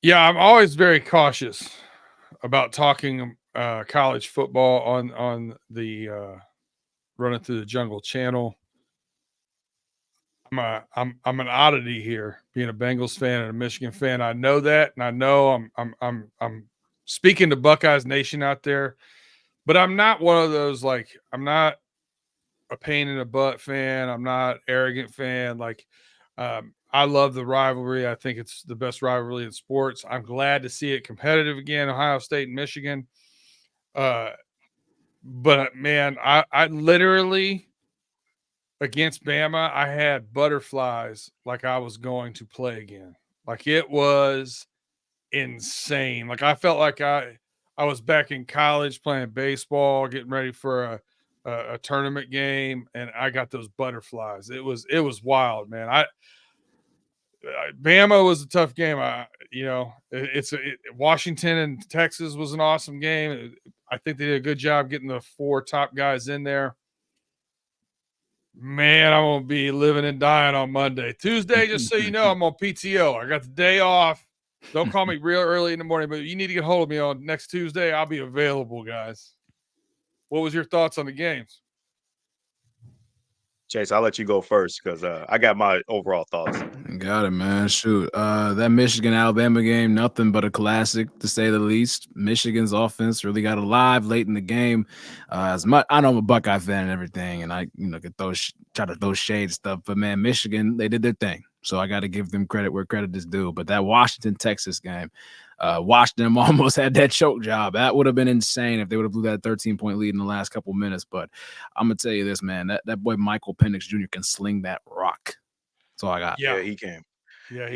Yeah, I'm always very cautious about talking college football on the Running Through the Jungle channel. I'm an oddity here, being a Bengals fan and a Michigan fan. I know that, and I know I'm speaking to Buckeyes Nation out there, but I'm not one of those, like, I'm not a pain in the butt fan. I'm not arrogant fan. Like, I love the rivalry. I think it's the best rivalry in sports. I'm glad to see it competitive again, Ohio State and Michigan. Uh, but man, I literally against Bama, I had butterflies like I was going to play again. Like it was insane. Like I felt like I was back in college playing baseball, getting ready for a tournament game, and I got those butterflies. It was wild, man. Bama was a tough game. Washington and Texas was an awesome game. I think they did a good job getting the four top guys in there. Man, I'm gonna be living and dying on Monday. Tuesday, just so you know, I'm on PTO. I got the day off. Don't call me real early in the morning, but you need to get hold of me on next Tuesday. I'll be available, guys. What was your thoughts on the games? Chase, I'll let you go first because I got my overall thoughts. Got it, man. Shoot. That Michigan Alabama game, nothing but a classic to say the least. Michigan's offense really got alive late in the game. As much I know I'm a Buckeye fan and everything, and I could try to throw shade and stuff, but man, Michigan, they did their thing. So I got to give them credit where credit is due. But that Washington Texas game, Washington almost had that choke job. That would have been insane if they would have blew that 13-point lead in the last couple minutes. But I'm gonna tell you this, man, that boy Michael Penix Jr. can sling that rock. That's all I got. Yeah, he can. Yeah,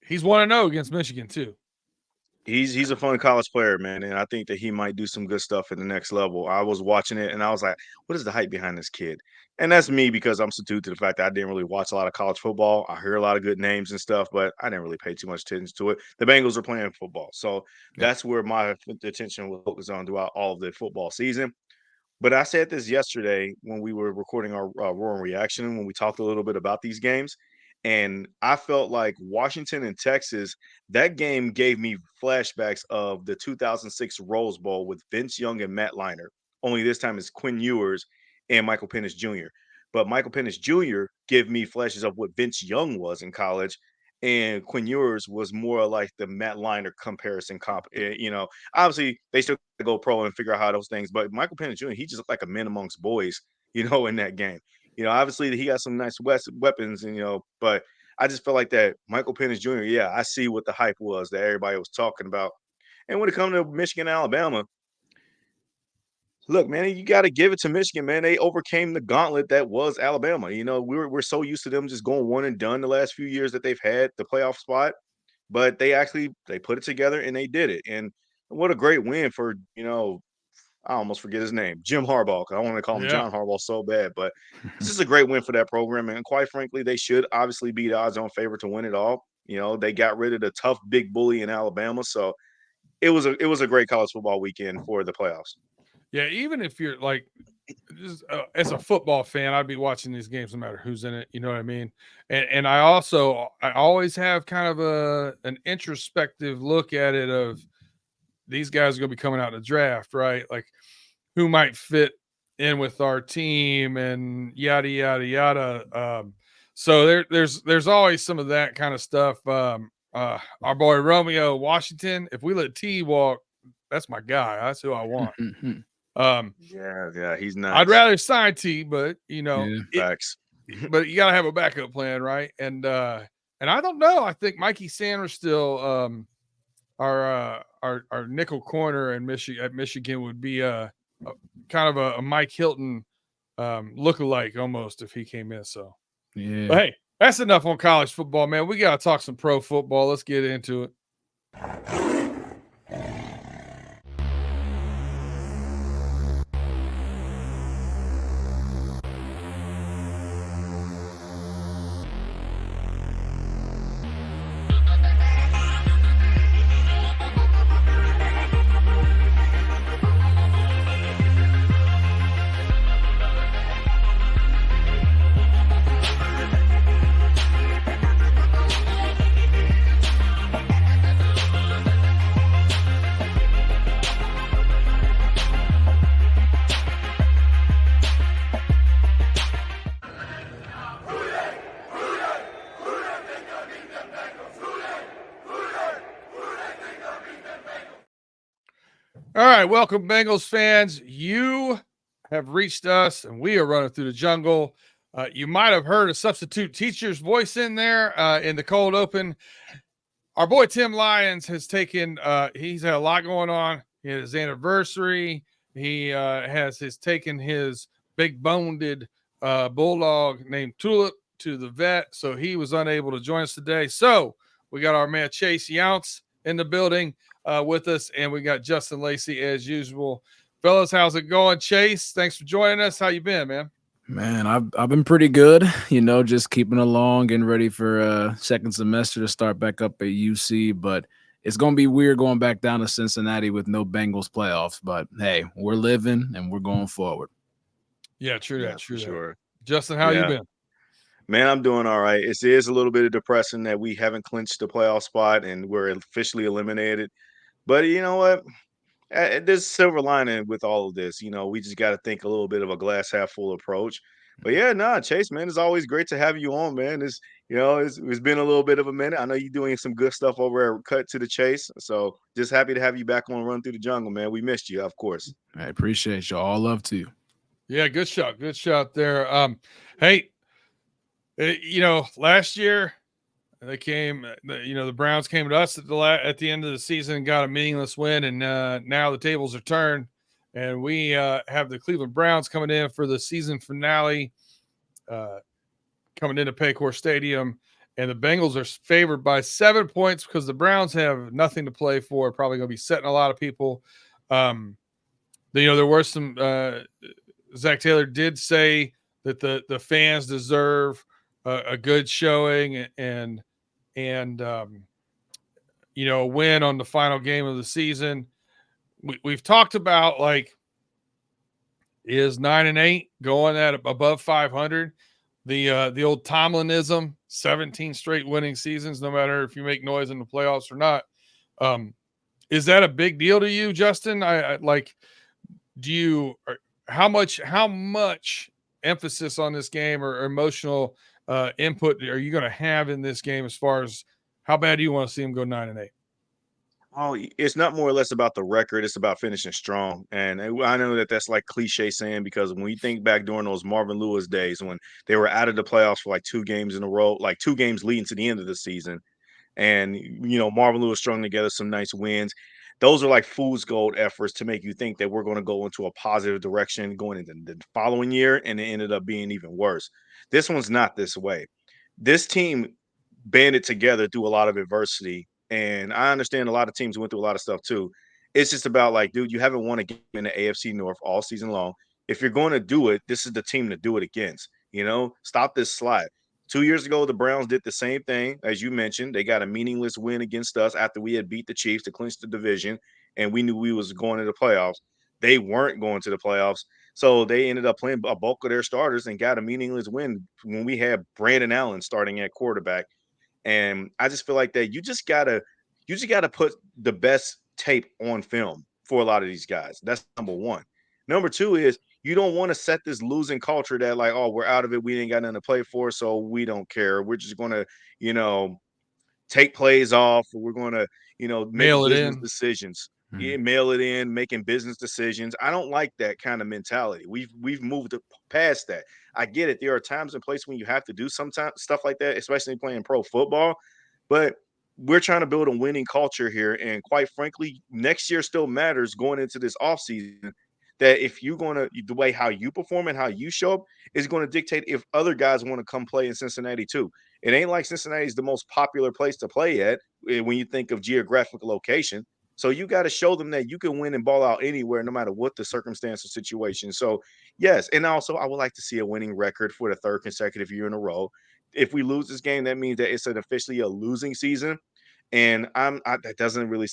he's 1-0 against Michigan too. He's a fun college player, man, and I think that he might do some good stuff at the next level. I was watching it and I was like, what is the hype behind this kid? And that's me because I'm subdued to the fact that I didn't really watch a lot of college football. I hear a lot of good names and stuff, but I didn't really pay too much attention to it. The Bengals are playing football, so that's where my attention was focused on throughout all of the football season. But I said this yesterday when we were recording our Roaring Reaction, when we talked a little bit about these games. And I felt like Washington and Texas, that game gave me flashbacks of the 2006 Rose Bowl with Vince Young and Matt Leinart. Only this time it's Quinn Ewers and Michael Penix Jr. But Michael Penix Jr. gave me flashes of what Vince Young was in college. And Quinn Ewers was more like the Matt Leinart comparison comp. Obviously they still go pro and figure out how those things. But Michael Penix Jr., he just looked like a man amongst boys, in that game. Obviously he got some nice weapons, but I just felt like that Michael Penix Jr., yeah, I see what the hype was that everybody was talking about. And when it comes to Michigan and Alabama, look, man, you got to give it to Michigan, man. They overcame the gauntlet that was Alabama. We're so used to them just going one and done the last few years that they've had the playoff spot, but they put it together and they did it. And what a great win for, I almost forget his name, Jim Harbaugh. I want to call him John Harbaugh so bad, but this is a great win for that program. And quite frankly, they should obviously be the odds-on favorite to win it all. They got rid of the tough big bully in Alabama, so it was a great college football weekend for the playoffs. Yeah, even if you're like, just, as a football fan, I'd be watching these games no matter who's in it. You know what I mean? And I always have kind of an introspective look at it of these guys are going to be coming out in the draft, right? Like who might fit in with our team and yada, yada, yada. So there's always some of that kind of stuff. Our boy Romeo Washington, if we let T walk, that's my guy. That's who I want. Yeah, he's nice. I'd rather sign T, but facts. But you gotta have a backup plan, right? And I don't know. I think Mikey Sanders still our nickel corner in Michigan would be kind of a Mike Hilton lookalike almost if he came in. So yeah. But hey, that's enough on college football, man. We gotta talk some pro football. Let's get into it. All right, welcome, Bengals fans. You have reached us, and we are running through the jungle. You might have heard a substitute teacher's voice in there in the cold open. Our boy Tim Lyons has taken. He's had a lot going on. His anniversary. He has taken his big boned bulldog named Tulip to the vet, so he was unable to join us today. So we got our man Chase Younce in the building with us, and we got Justin Lacey as usual. Fellas, how's it going? Chase, thanks for joining us. How you been, man? Man, I've been pretty good, just keeping along, getting ready for second semester to start back up at UC, but it's gonna be weird going back down to Cincinnati with no Bengals playoffs. But hey, we're living and we're going forward. Yeah, true Yeah, that, true for that. sure. Justin, how you Yeah. been? Man, I'm doing all right. It is a little bit depressing that we haven't clinched the playoff spot and we're officially eliminated. But you know what? There's silver lining with all of this. We just got to think a little bit of a glass half full approach. But yeah, nah, Chase, man, it's always great to have you on, man. It's been a little bit of a minute. I know you're doing some good stuff over at Cut to the Chase. So just happy to have you back on Run Through the Jungle, man. We missed you, of course. I appreciate you. All love to you. Yeah, good shot there. Hey, last year they came. The Browns came to us at the end of the season and got a meaningless win, and now the tables are turned, and we have the Cleveland Browns coming in for the season finale, coming into Paycor Stadium, and the Bengals are favored by 7 points because the Browns have nothing to play for. Probably going to be setting a lot of people. There were some. Zach Taylor did say that the fans deserve a good showing and a win on the final game of the season. We've talked about, like, is 9-8 going at above 500? The old Tomlinism, 17 straight winning seasons, no matter if you make noise in the playoffs or not. Is that a big deal to you, Justin? I like. Do you? How much emphasis on this game or emotional input are you going to have in this game as far as how bad do you want to see them go 9-8? Oh, it's not more or less about the record. It's about finishing strong. And I know that that's like cliche saying because when you think back during those Marvin Lewis days when they were out of the playoffs for like 2 games in a row, like 2 games leading to the end of the season, and Marvin Lewis strung together some nice wins. Those are like fool's gold efforts to make you think that we're going to go into a positive direction going into the following year, and it ended up being even worse. This one's not this way. This team banded together through a lot of adversity, and I understand a lot of teams went through a lot of stuff too. It's just about like, dude, you haven't won a game in the AFC North all season long. If you're going to do it, this is the team to do it against. Stop this slide. 2 years ago, the Browns did the same thing, as you mentioned. They got a meaningless win against us after we had beat the Chiefs to clinch the division, and we knew we was going to the playoffs. They weren't going to the playoffs, so they ended up playing a bulk of their starters and got a meaningless win when we had Brandon Allen starting at quarterback. And I just feel like that you just gotta put the best tape on film for a lot of these guys. That's number one. Number two is you don't want to set this losing culture that like, oh, we're out of it. We ain't got nothing to play for, so we don't care. We're just gonna, take plays off, or we're gonna, make Mail it business in. decisions. Mhm. Yeah, mail it in, making business decisions. I don't like that kind of mentality. We've moved past that. I get it. There are times and places when you have to do sometimes stuff like that, especially playing pro football. But we're trying to build a winning culture here. And quite frankly, next year still matters going into this offseason. That if you're going to, the way how you perform and how you show up is going to dictate if other guys want to come play in Cincinnati too. It ain't like Cincinnati is the most popular place to play at when you think of geographic location. So you got to show them that you can win and ball out anywhere, no matter what the circumstance or situation. So yes, and also I would like to see a winning record for the third consecutive year in a row. If we lose this game, that means that it's officially a losing season, and that doesn't really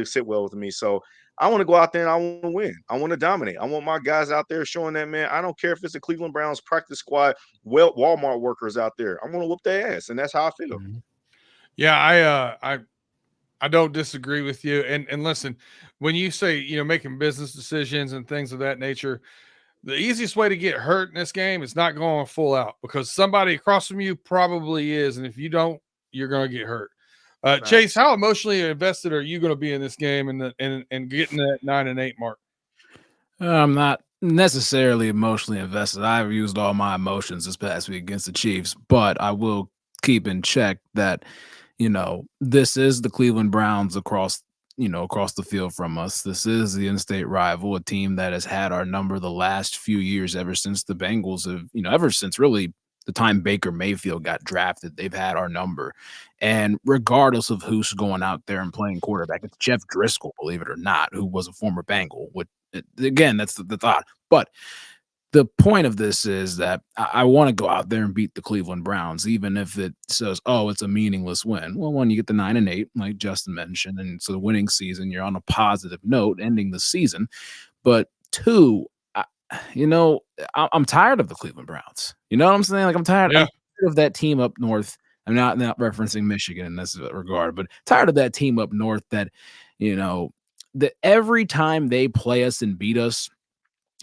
sit well with me. So I want to go out there and I want to win. I want to dominate. I want my guys out there showing that, man. I don't care if it's the Cleveland Browns practice squad, Walmart workers out there. I'm going to whoop their ass, and that's how I feel. Mhm. Yeah, I don't disagree with you. And listen, when you say, making business decisions and things of that nature, the easiest way to get hurt in this game is not going full out because somebody across from you probably is. And if you don't, you're going to get hurt. Chase, how emotionally invested are you going to be in this game and getting that 9-8 mark? I'm not necessarily emotionally invested. I've used all my emotions this past week against the Chiefs, but I will keep in check that, this is the Cleveland Browns across the field from us. This is the in-state rival, a team that has had our number the last few years, ever since the Bengals have, ever since really the time Baker Mayfield got drafted, they've had our number. And regardless of who's going out there and playing quarterback, it's Jeff Driscoll, believe it or not, who was a former Bengal. Again, that's the thought. But the point of this is that I want to go out there and beat the Cleveland Browns, even if it says, "Oh, it's a meaningless win." Well, when you get the 9-8, like Justin mentioned, and it's a winning season, you're on a positive note, ending the season. But two, I'm tired of the Cleveland Browns. You know what I'm saying? Like I'm tired of that team up north. I'm not referencing Michigan in this regard, but tired of that team up north that, that every time they play us and beat us,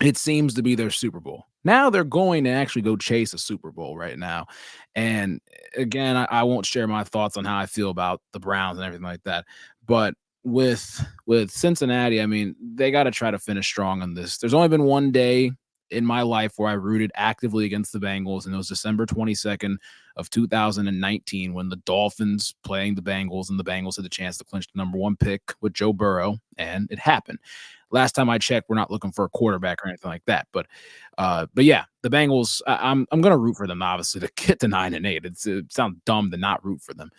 it seems to be their Super Bowl. Now they're going to actually go chase a Super Bowl right now. And again, I won't share my thoughts on how I feel about the Browns and everything like that. But with Cincinnati, I mean, they got to try to finish strong on this. There's only been one day in my life where I rooted actively against the Bengals, and it was December 22nd of 2019 when the Dolphins playing the Bengals, and the Bengals had the chance to clinch the number 1 pick with Joe Burrow, and it happened. Last time I checked, we're not looking for a quarterback or anything like that. But yeah, the Bengals, I'm going to root for them, obviously, to get to 9-8. It sounds dumb to not root for them.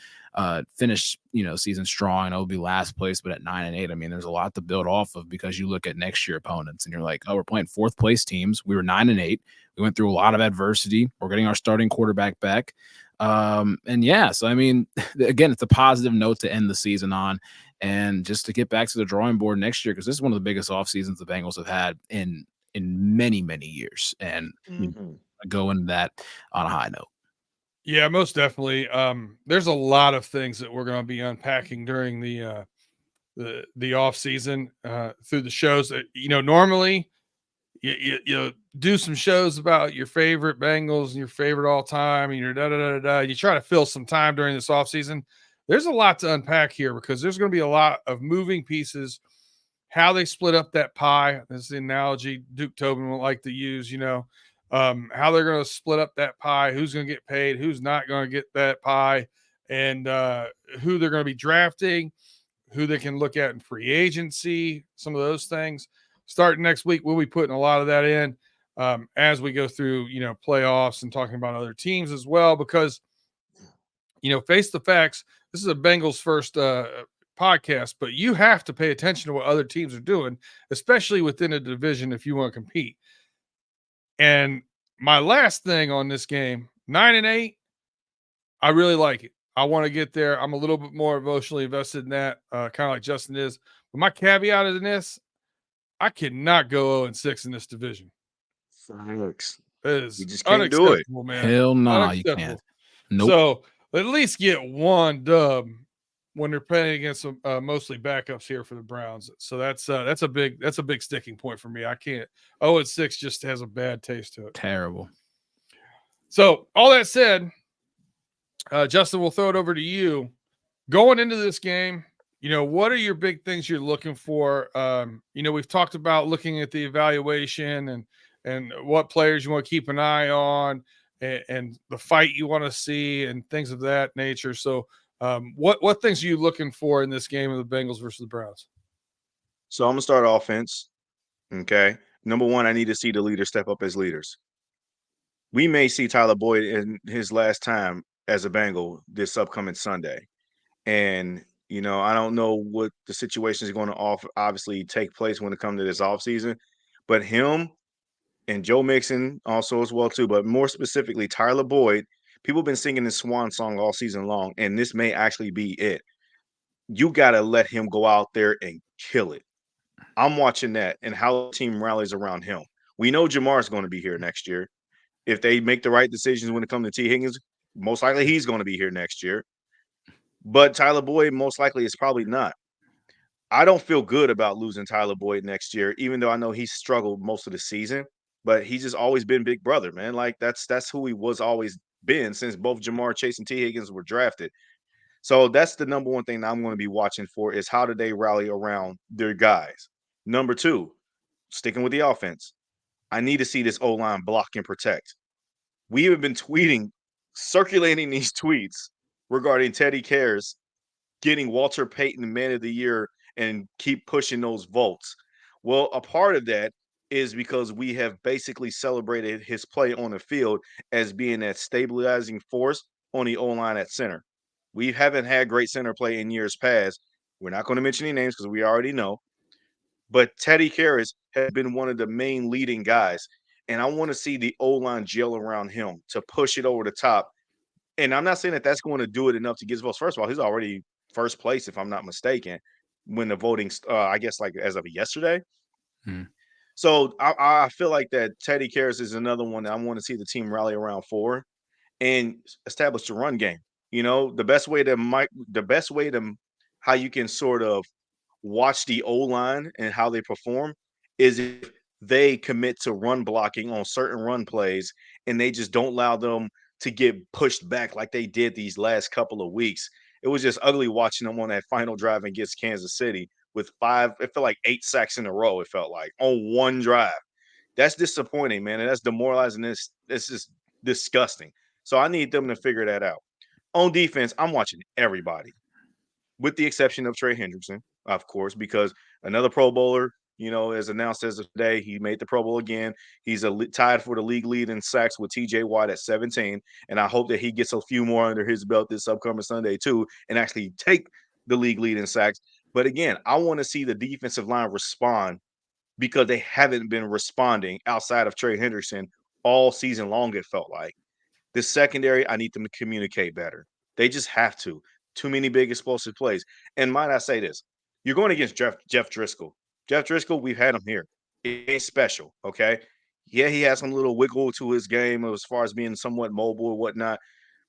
Finish, season strong. It'll be last place, but at 9-8, I mean, there's a lot to build off of, because you look at next year opponents and you're like, oh, we're playing 4th place teams. We were 9-8. We went through a lot of adversity. We're getting our starting quarterback back. And yeah, so I mean, again, it's a positive note to end the season on, and just to get back to the drawing board next year, because this is one of the biggest off seasons the Bengals have had in many, many years, and go into that on a high note. Yeah, most definitely. There's a lot of things that we're going to be unpacking during the off season through the shows. That normally you do some shows about your favorite Bengals and your favorite all time, and your da da da da. You try to fill some time during this off season. There's a lot to unpack here, because there's going to be a lot of moving pieces. How they split up that pie. This is the analogy Duke Tobin would like to use. How they're going to split up that pie, who's going to get paid, who's not going to get that pie, and who they're going to be drafting, who they can look at in free agency, some of those things. Starting next week, we'll be putting a lot of that in as we go through, playoffs and talking about other teams as well, because, face the facts, this is a Bengals first podcast, but you have to pay attention to what other teams are doing, especially within a division if you want to compete. And my last thing on this game, 9-8, I really like it. I want to get there. I'm a little bit more emotionally invested in that, kind of like Justin is. But my caveat in this, I cannot go 0-6 in this division. Facts. It is You just can't do it. man. Hell no, you can't. Nope. So at least get one dub when they're playing against mostly backups here for the Browns. So that's a big sticking point for me. I can't. 0-6 just has a bad taste to it. Terrible. So all that said, Justin, we'll throw it over to you. Going into this game, what are your big things you're looking for? We've talked about looking at the evaluation and what players you want to keep an eye on, and the fight you want to see and things of that nature. So what things are you looking for in this game of the Bengals versus the Browns? So I'm going to start offense. Okay. Number one, I need to see the leaders step up as leaders. We may see Tyler Boyd in his last time as a Bengal this upcoming Sunday. And, I don't know what the situation is going to obviously take place when it comes to this offseason, but him and Joe Mixon also as well too, but more specifically Tyler Boyd, people have been singing this swan song all season long, and this may actually be it. You got to let him go out there and kill it. I'm watching that and how the team rallies around him. We know Jamar's going to be here next year. If they make the right decisions when it comes to T. Higgins, most likely he's going to be here next year. But Tyler Boyd most likely is probably not. I don't feel good about losing Tyler Boyd next year, even though I know he's struggled most of the season. But he's just always been big brother, man. Like that's who he was always been since both Jamar Chase and T. Higgins were drafted. So that's the number one thing that I'm going to be watching for is how do they rally around their guys. Number two, sticking with the offense, I need to see this O-line block and protect. We have been circulating these tweets regarding Teddy Karras getting Walter Payton Man of the Year and keep pushing those votes. Well, a part of that is because we have basically celebrated his play on the field as being that stabilizing force on the O-line at center. We haven't had great center play in years past. We're not going to mention any names because we already know. But Teddy Karras has been one of the main leading guys. And I want to see the O-line gel around him to push it over the top. And I'm not saying that that's going to do it enough to get his votes. First of all, he's already first place, if I'm not mistaken, when the voting, I guess, like as of yesterday. Hmm. So I feel like that Teddy Karras is another one that I want to see the team rally around for and establish the run game. You know, the best way to how you can sort of watch the O-line and how they perform is if they commit to run blocking on certain run plays and they just don't allow them to get pushed back like they did these last couple of weeks. It was just ugly watching them on that final drive against Kansas City with it felt like 8 sacks in a row, it felt like, on one drive. That's disappointing, man, and that's demoralizing. It's just disgusting. So I need them to figure that out. On defense, I'm watching everybody with the exception of Trey Hendrickson, of course, because another Pro Bowler, as announced as of today, he made the Pro Bowl again. He's tied for the league lead in sacks with TJ Watt at 17. And I hope that he gets a few more under his belt this upcoming Sunday, too, and actually take the league lead in sacks. But again, I want to see the defensive line respond because they haven't been responding outside of Trey Hendrickson all season long, it felt like. This secondary, I need them to communicate better. They just have to. Too many big explosive plays. And might I say this? You're going against Jeff Driscoll. Jeff Driscoll, we've had him here. It ain't special, okay? Yeah, he has some little wiggle to his game as far as being somewhat mobile or whatnot.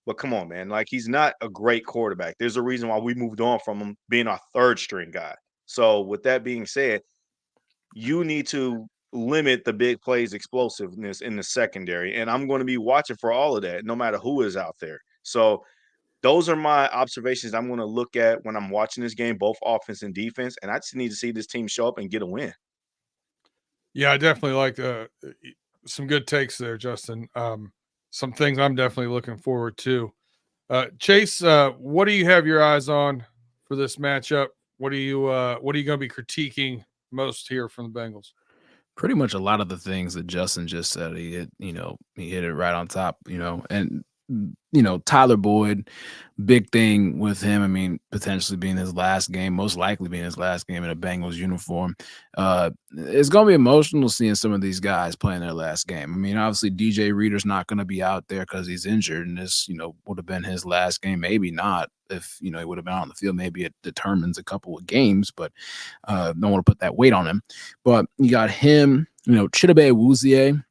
But come on, man. Like, he's not a great quarterback. There's a reason why we moved on from him being our third string guy. So, with that being said, you need to limit the big plays explosiveness in the secondary. And I'm going to be watching for all of that, no matter who is out there. So those are my observations I'm going to look at when I'm watching this game, both offense and defense. And I just need to see this team show up and get a win. Yeah, I definitely like some good takes there, Justin. Some things I'm definitely looking forward to. Chase, what do you have your eyes on for this matchup? What are you going to be critiquing most here from the Bengals? Pretty much a lot of the things that Justin just said. He hit it right on top, and Tyler Boyd, big thing with him. I mean, potentially being his last game, most likely being his last game in a Bengals uniform. It's going to be emotional seeing some of these guys playing their last game. I mean, obviously DJ Reader's not going to be out there because he's injured, and this, would have been his last game. Maybe not. If, he would have been on the field, maybe it determines a couple of games, but don't want to put that weight on him. But you got him, Chidobe Awuzie.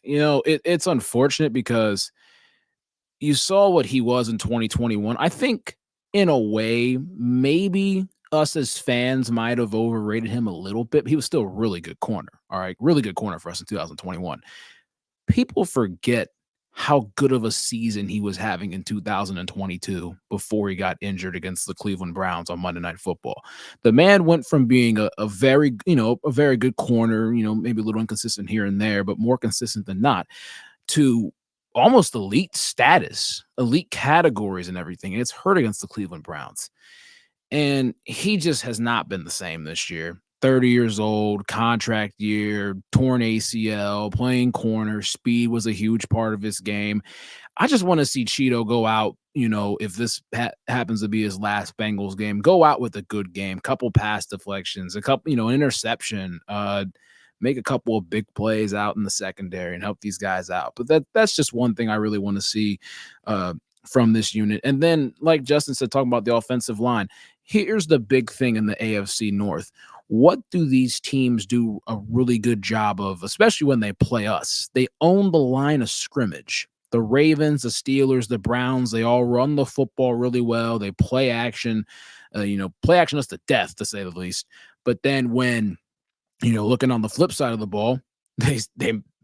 It's unfortunate because you saw what he was in 2021. I think in a way, maybe us as fans might have overrated him a little bit. But he was still a really good corner. All right. Really good corner for us in 2021. People forget how good of a season he was having in 2022 before he got injured against the Cleveland Browns on Monday Night Football. The man went from being a very good corner, maybe a little inconsistent here and there, but more consistent than not, to almost elite status, elite categories and everything. And it's hurt against the Cleveland Browns. And he just has not been the same this year. 30 years old, contract year, torn ACL, playing corner, speed was a huge part of his game. I just want to see Cheeto go out, if this happens to be his last Bengals game, go out with a good game, couple pass deflections, a couple, an interception, make a couple of big plays out in the secondary and help these guys out. But that's just one thing I really want to see from this unit. And then, like Justin said, talking about the offensive line, here's the big thing in the AFC North. What do these teams do a really good job of, especially when they play us? They own the line of scrimmage. The Ravens, the Steelers, the Browns, they all run the football really well. They play action, play action us to death, to say the least. But then when, looking on the flip side of the ball, they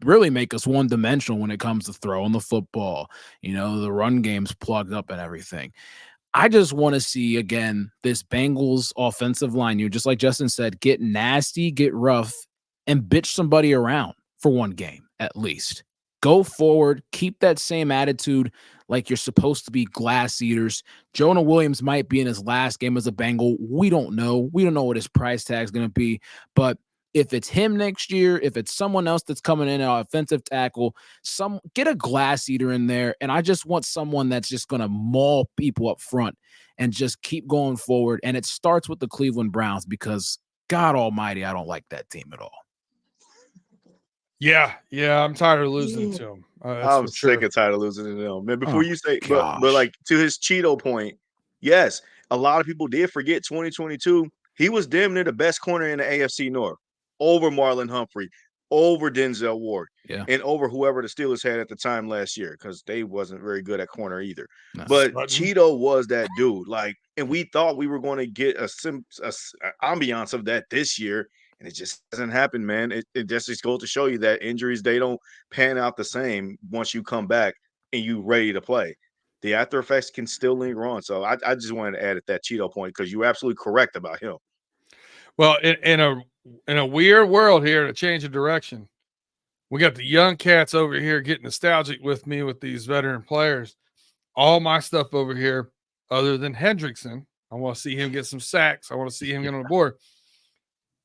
really make us one-dimensional when it comes to throwing the football. The run game's plugged up and everything. I just want to see, again, this Bengals offensive line, just like Justin said, get nasty, get rough, and bitch somebody around for one game at least. Go forward, keep that same attitude like you're supposed to be glass eaters. Jonah Williams might be in his last game as a Bengal. We don't know. We don't know what his price tag is going to be, but if it's him next year, if it's someone else that's coming in an offensive tackle, get a glass eater in there. And I just want someone that's just going to maul people up front and just keep going forward. And it starts with the Cleveland Browns because, God almighty, I don't like that team at all. Yeah, I'm tired of losing to him. I'm sick and tired of losing to them. Man, before you say, but gosh. like to his Cheeto point, yes, a lot of people did forget 2022. He was damn near the best corner in the AFC North, over Marlon Humphrey, over Denzel Ward, and over whoever the Steelers had at the time last year, because they wasn't very good at corner either. No. But Cheeto was that dude. Like, and we thought we were going to get a ambiance of that this year. And it just hasn't happened, man. It just goes to show you that injuries, they don't pan out the same once you come back and you ready to play. The after effects can still linger on. So I just wanted to add at that Cheeto point because you're absolutely correct about him. Well, in a weird world here, to change of direction, we got the young cats over here getting nostalgic with me with these veteran players. All my stuff over here, other than Hendrickson, I want to see him get some sacks. I want to see him get on the board.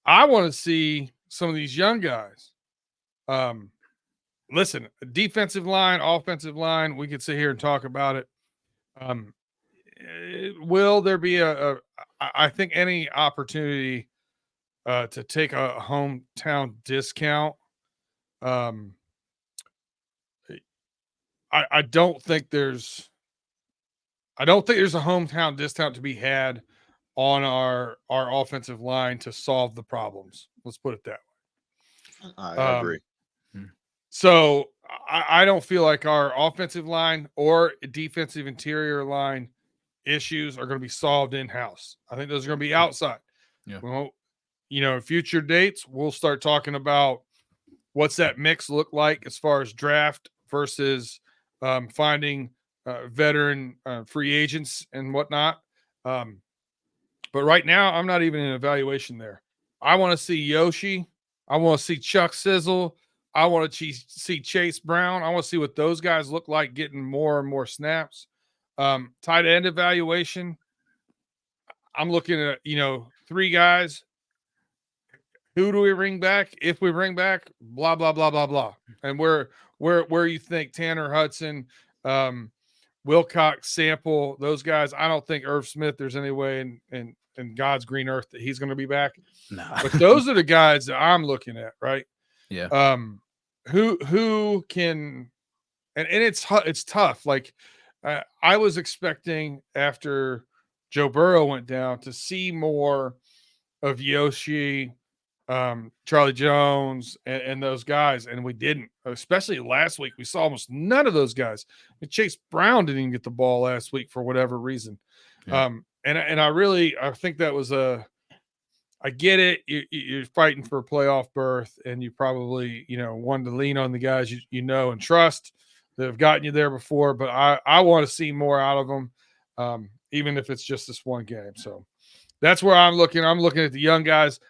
I want to see some of these young guys. Listen, defensive line, offensive line, we could sit here and talk about it. Will there be I think any opportunity to take a hometown discount? I don't think there's a hometown discount to be had on our offensive line to solve the problems. Let's put it that way. I agree. So I don't feel like our offensive line or defensive interior line issues are going to be solved in-house. I think those are going to be outside. Yeah. Well, future dates, we'll start talking about what's that mix look like as far as draft versus finding veteran free agents and whatnot. But right now, I'm not even in evaluation there. I want to see Yoshi. I want to see Chuck Sizzle. I want to see Chase Brown. I want to see what those guys look like getting more and more snaps. Tight end evaluation. I'm looking at, 3 guys. Who do we bring back? If we bring back, blah, blah, blah, blah, blah. And where you think Tanner Hudson, Wilcox, Sample, those guys, I don't think Irv Smith, there's any way in God's green earth that he's going to be back. Nah. But those are the guys that I'm looking at, right? Yeah. Who can, and it's tough. Like I was expecting after Joe Burrow went down to see more of Yoshi, Charlie Jones, and those guys, and we didn't. Especially last week, we saw almost none of those guys. And Chase Brown didn't even get the ball last week for whatever reason. Yeah. And I think that was I get it. You're fighting for a playoff berth, and you probably, wanted to lean on the guys you know and trust that have gotten you there before. But I want to see more out of them, even if it's just this one game. So that's where I'm looking. I'm looking at the young guys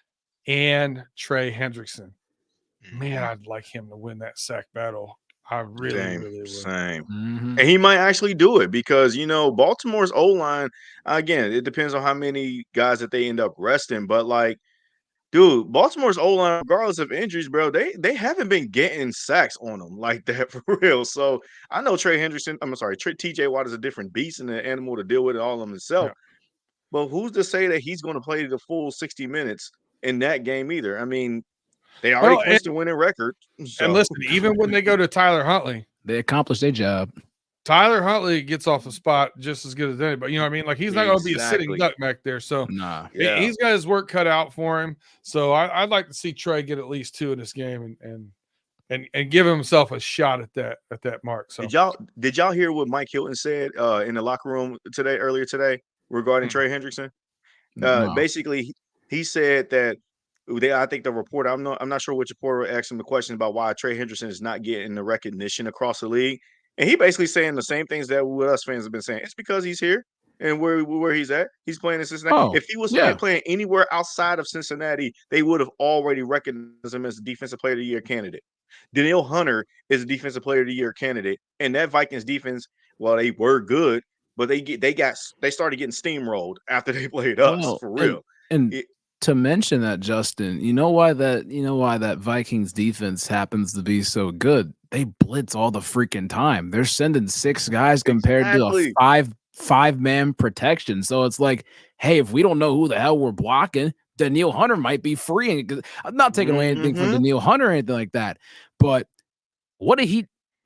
and Trey Hendrickson. Man, I'd like him to win that sack battle. I really would. Same. Mm-hmm. And he might actually do it because, Baltimore's O-line, again, it depends on how many guys that they end up resting. But, like, dude, Baltimore's O-line, regardless of injuries, bro, they haven't been getting sacks on them like that for real. So I know TJ Watt is a different beast and an animal to deal with it all on himself. Yeah. But who's to say that he's going to play the full 60 minutes in that game either? I mean, they already clinched a winning record. So. And listen, even when they go to Tyler Huntley, they accomplished their job. Tyler Huntley gets off the spot just as good as anybody. You know what I mean? Like, he's not going to be a sitting duck back there. So he's got his work cut out for him. So I'd like to see Trey get at least 2 in this game and give himself a shot at that mark. So did y'all hear what Mike Hilton said in the locker room earlier today regarding Trey Hendrickson? No. Basically, he said that I think the reporter, I'm not sure which reporter asked him the question about why Trey Hendrickson is not getting the recognition across the league, and he basically saying the same things that what us fans have been saying. It's because he's here and where he's at. He's playing in Cincinnati. Oh, If he was yeah. playing anywhere outside of Cincinnati, they would have already recognized him as the Defensive Player of the Year candidate. Danielle Hunter is a Defensive Player of the Year candidate, and that Vikings defense, well, they were good, but they started getting steamrolled after they played us Well, for real. and to mention that, Justin, you know why that Vikings defense happens to be so good? They blitz all the freaking time. They're sending 6 guys compared to a five-man protection. So it's like, hey, if we don't know who the hell we're blocking, Danielle Hunter might be free. I'm not taking away anything from Danielle Hunter or anything like that. But what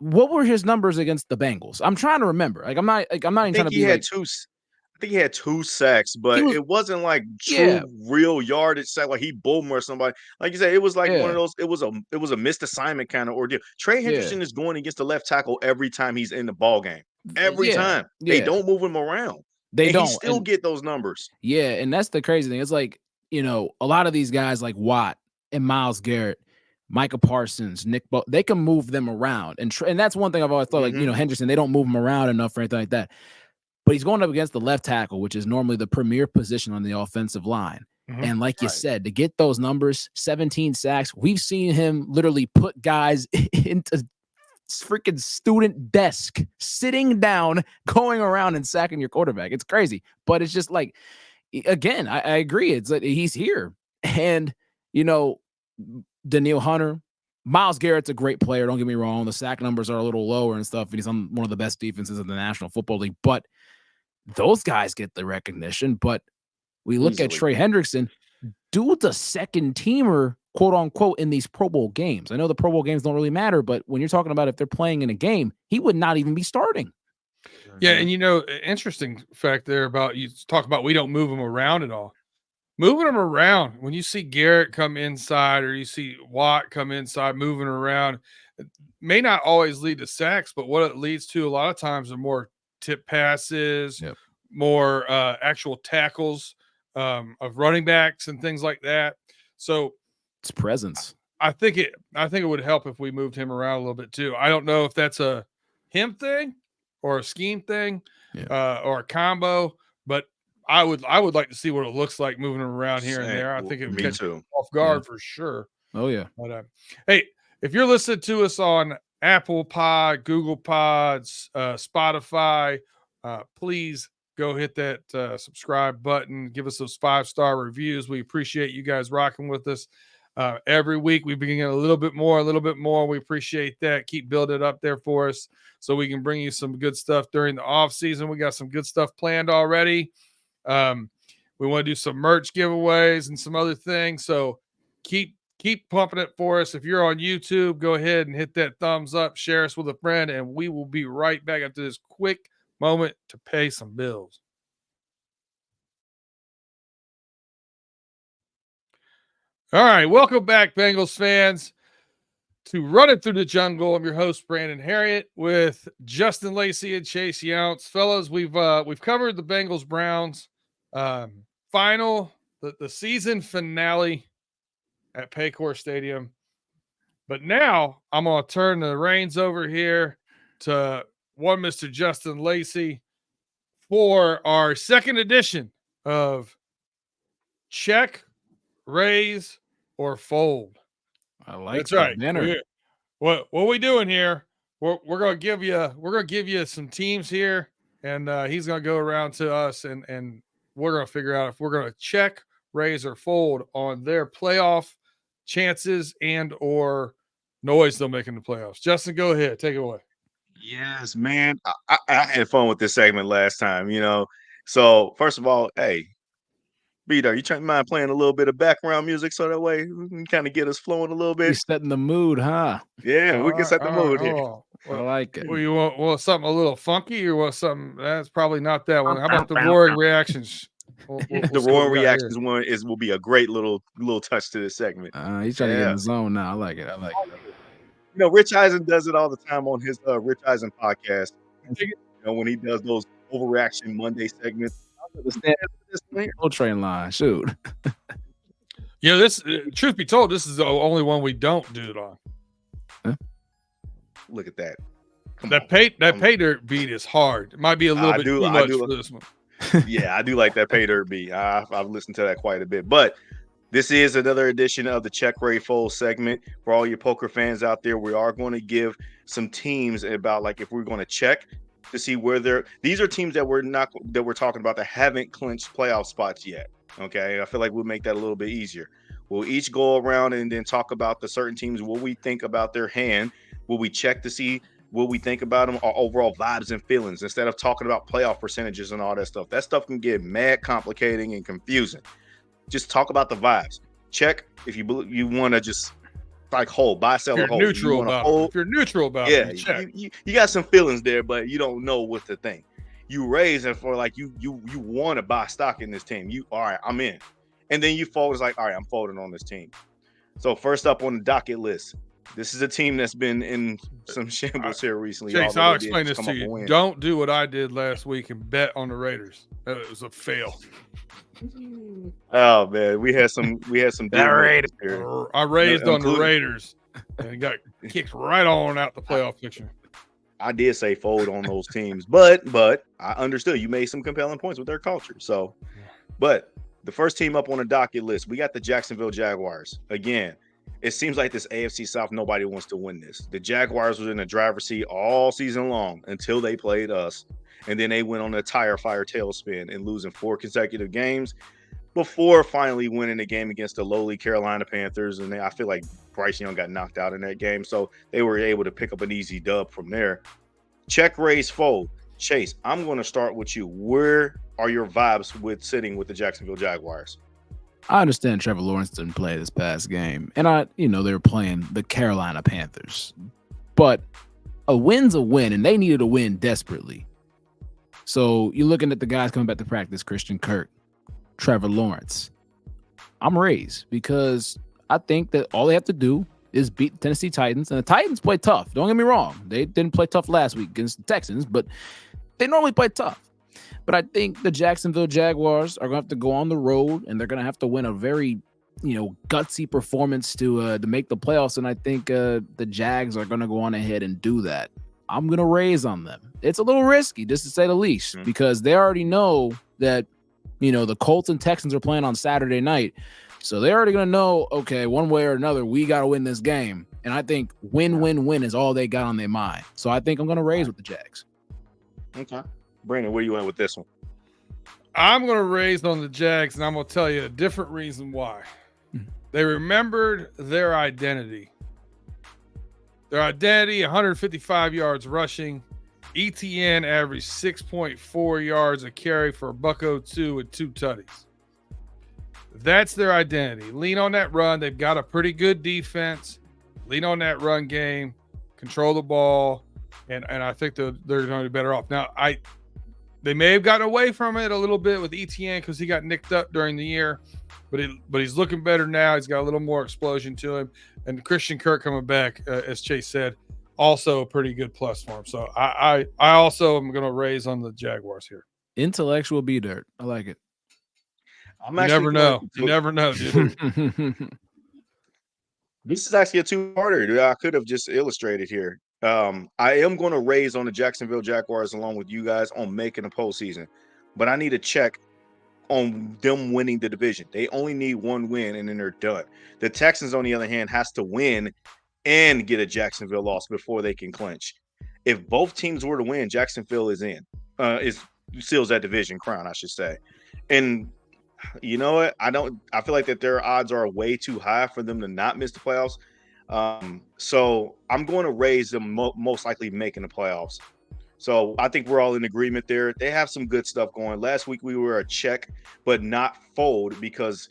were his numbers against the Bengals? I'm trying to remember. I'm not even trying to be like. I think he had 2 sacks, but it wasn't like true real yardage sack, like he boomer somebody. Like you said, it was like one of those. It was a missed assignment kind of ordeal. Trey Hendrickson is going against the left tackle every time he's in the ball game. Every time they don't move him around. They don't. He still get those numbers. Yeah, and that's the crazy thing. It's like, a lot of these guys like Watt and Myles Garrett, Micah Parsons, Nick they can move them around, and that's one thing I've always thought. Like Hendrickson, they don't move him around enough or anything like that. But he's going up against the left tackle, which is normally the premier position on the offensive line. And like you said, to get those numbers, 17 sacks, we've seen him literally put guys into freaking student desk, sitting down, going around and sacking your quarterback. It's crazy. But it's just like, again, I agree. It's like he's here. And, Danielle Hunter, Myles Garrett's a great player. Don't get me wrong. The sack numbers are a little lower and stuff. And he's on one of the best defenses in the National Football League. But those guys get the recognition. But we look at Trey Hendrickson, dude's a second teamer, quote unquote, in these Pro Bowl games. I know the Pro Bowl games don't really matter, but when you're talking about if they're playing in a game, he would not even be starting. Yeah, and interesting fact there about you talk about we don't move him around at all. Moving them around, when you see Garrett come inside or you see Watt come inside, moving around, it may not always lead to sacks, but what it leads to a lot of times are more tip passes, more actual tackles of running backs and things like that. So it's presence. I think it would help if we moved him around a little bit too. I don't know if that's a him thing or a scheme thing or a combo, but I would like to see what it looks like moving him around here and there. I think it would catch him off guard for sure. Oh yeah. But hey, if you're listening to us on Apple Pod, Google Pods, Spotify, please go hit that subscribe button. Give us those 5-star reviews. We appreciate you guys rocking with us every week. We've been getting a little bit more. We appreciate that. Keep building it up there for us so we can bring you some good stuff during the off season. We got some good stuff planned already. We want to do some merch giveaways and some other things. So keep pumping it for us. If you're on YouTube, go ahead and hit that thumbs up, share us with a friend, and we will be right back after this quick moment to pay some bills. All right, welcome back, Bengals fans, to Runnin Thru the Jungle. I'm your host, Brandon Herriott, with Justin Lacey and Chase Younts. Fellas, we've covered the Bengals-Browns final, the season finale at Paycor Stadium. But now I'm going to turn the reins over here to one Mr. Justin Lacey for our second edition of Check, Raise, or Fold. I like that's right. What we doing here? We're gonna give you some teams here, and he's gonna go around to us, and we're gonna figure out if we're gonna check, raise, or fold on their playoff chances and or noise they'll make in the playoffs. Justin, go ahead, take it away. Yes, man. I had fun with this segment last time. So first of all, hey, Beto, you mind playing a little bit of background music so that way we can kind of get us flowing a little bit? You're setting the mood, huh? Yeah, we can set the mood here. I like it. Well, you want something a little funky, or want something that's probably not that one? How about the roaring reactions? The roaring reactions one will be a great little touch to this segment. He's trying to get in the zone now. I like it. Rich Eisen does it all the time on his Rich Eisen podcast. When he does those overreaction Monday segments. No train line. Shoot. You know, this. Truth be told, this is the only one we don't do it on. Look at that. That pay dirt beat is hard. It might be a little bit too much for this one. Yeah, I do like that pay dirt beat. I've listened to that quite a bit. But this is another edition of the Check Ray Fold segment. For all your poker fans out there, we are going to give some teams about like if we're going to check to see where these are teams that we're talking about that haven't clinched playoff spots yet. Okay, I feel like we'll make that a little bit easier. We'll each go around and then talk about the certain teams, what we think about their hand. Will we check to see what we think about them, our overall vibes and feelings, instead of talking about playoff percentages and all that stuff. That stuff can get mad complicating and confusing. Just talk about the vibes. Check if you want to just like hold, buy, sell, or hold. If you're neutral about it, you got some feelings there, but you don't know what to think. You raise and for like you want to buy stock in this team. All right, I'm in. And then you fold is like, all right, I'm folding on this team. So first up on the docket list, this is a team that's been in some shambles here recently. Chase, I'll explain this to you. Don't do what I did last week and bet on the Raiders. It was a fail. Oh man, we had some Raiders here. I raised on the Raiders and got kicked right on out the playoff picture. I did say fold on those teams, but I understood you made some compelling points with their culture. So, but the first team up on the docket list, we got the Jacksonville Jaguars. Again, it seems like this AFC South, nobody wants to win this. The Jaguars was in the driver's seat all season long until they played us. And then they went on a tire fire tailspin and losing 4 consecutive games before finally winning the game against the lowly Carolina Panthers. And I feel like Bryce Young got knocked out in that game. So they were able to pick up an easy dub from there. Check, raise, fold. Chase, I'm going to start with you. Where are your vibes with sitting with the Jacksonville Jaguars? I understand Trevor Lawrence didn't play this past game. And they were playing the Carolina Panthers. But a win's a win, and they needed a win desperately. So you're looking at the guys coming back to practice, Christian Kirk, Trevor Lawrence. I'm raised because I think that all they have to do is beat the Tennessee Titans. And the Titans play tough. Don't get me wrong. They didn't play tough last week against the Texans, but they normally play tough. But I think the Jacksonville Jaguars are going to have to go on the road, and they're going to have to win a very, gutsy performance to make the playoffs. And I think the Jags are going to go on ahead and do that. I'm going to raise on them. It's a little risky, just to say the least, because they already know that, the Colts and Texans are playing on Saturday night. So they're already going to know, okay, one way or another, we got to win this game. And I think win is all they got on their mind. So I think I'm going to raise with the Jags. Okay. Brandon, where you went with this one? I'm going to raise on the Jags, and I'm going to tell you a different reason why. They remembered their identity. Their identity, 155 yards rushing. ETN averaged 6.4 yards a carry for a $102 with 2 tutties. That's their identity. Lean on that run. They've got a pretty good defense. Lean on that run game. Control the ball. And I think they're going to be better off. Now, they may have gotten away from it a little bit with ETN because he got nicked up during the year. But he's looking better now. He's got a little more explosion to him. And Christian Kirk coming back, as Chase said, also a pretty good plus for him. So I also am going to raise on the Jaguars here. Intellectual B-dirt. I like it. You never know. You never know, dude. This is actually a two-parter. I could have just illustrated here. I am going to raise on the Jacksonville Jaguars along with you guys on making the postseason. But I need to check on them winning the division. They only need one win, and then they're done. The Texans, on the other hand, has to win and get a Jacksonville loss before they can clinch. If both teams were to win, Jacksonville is in. Seals that division crown, I should say. And you know what? I feel like that their odds are way too high for them to not miss the playoffs. So I'm going to raise them most likely making the playoffs. So I think we're all in agreement there. They have some good stuff going. Last week we were a check, but not fold because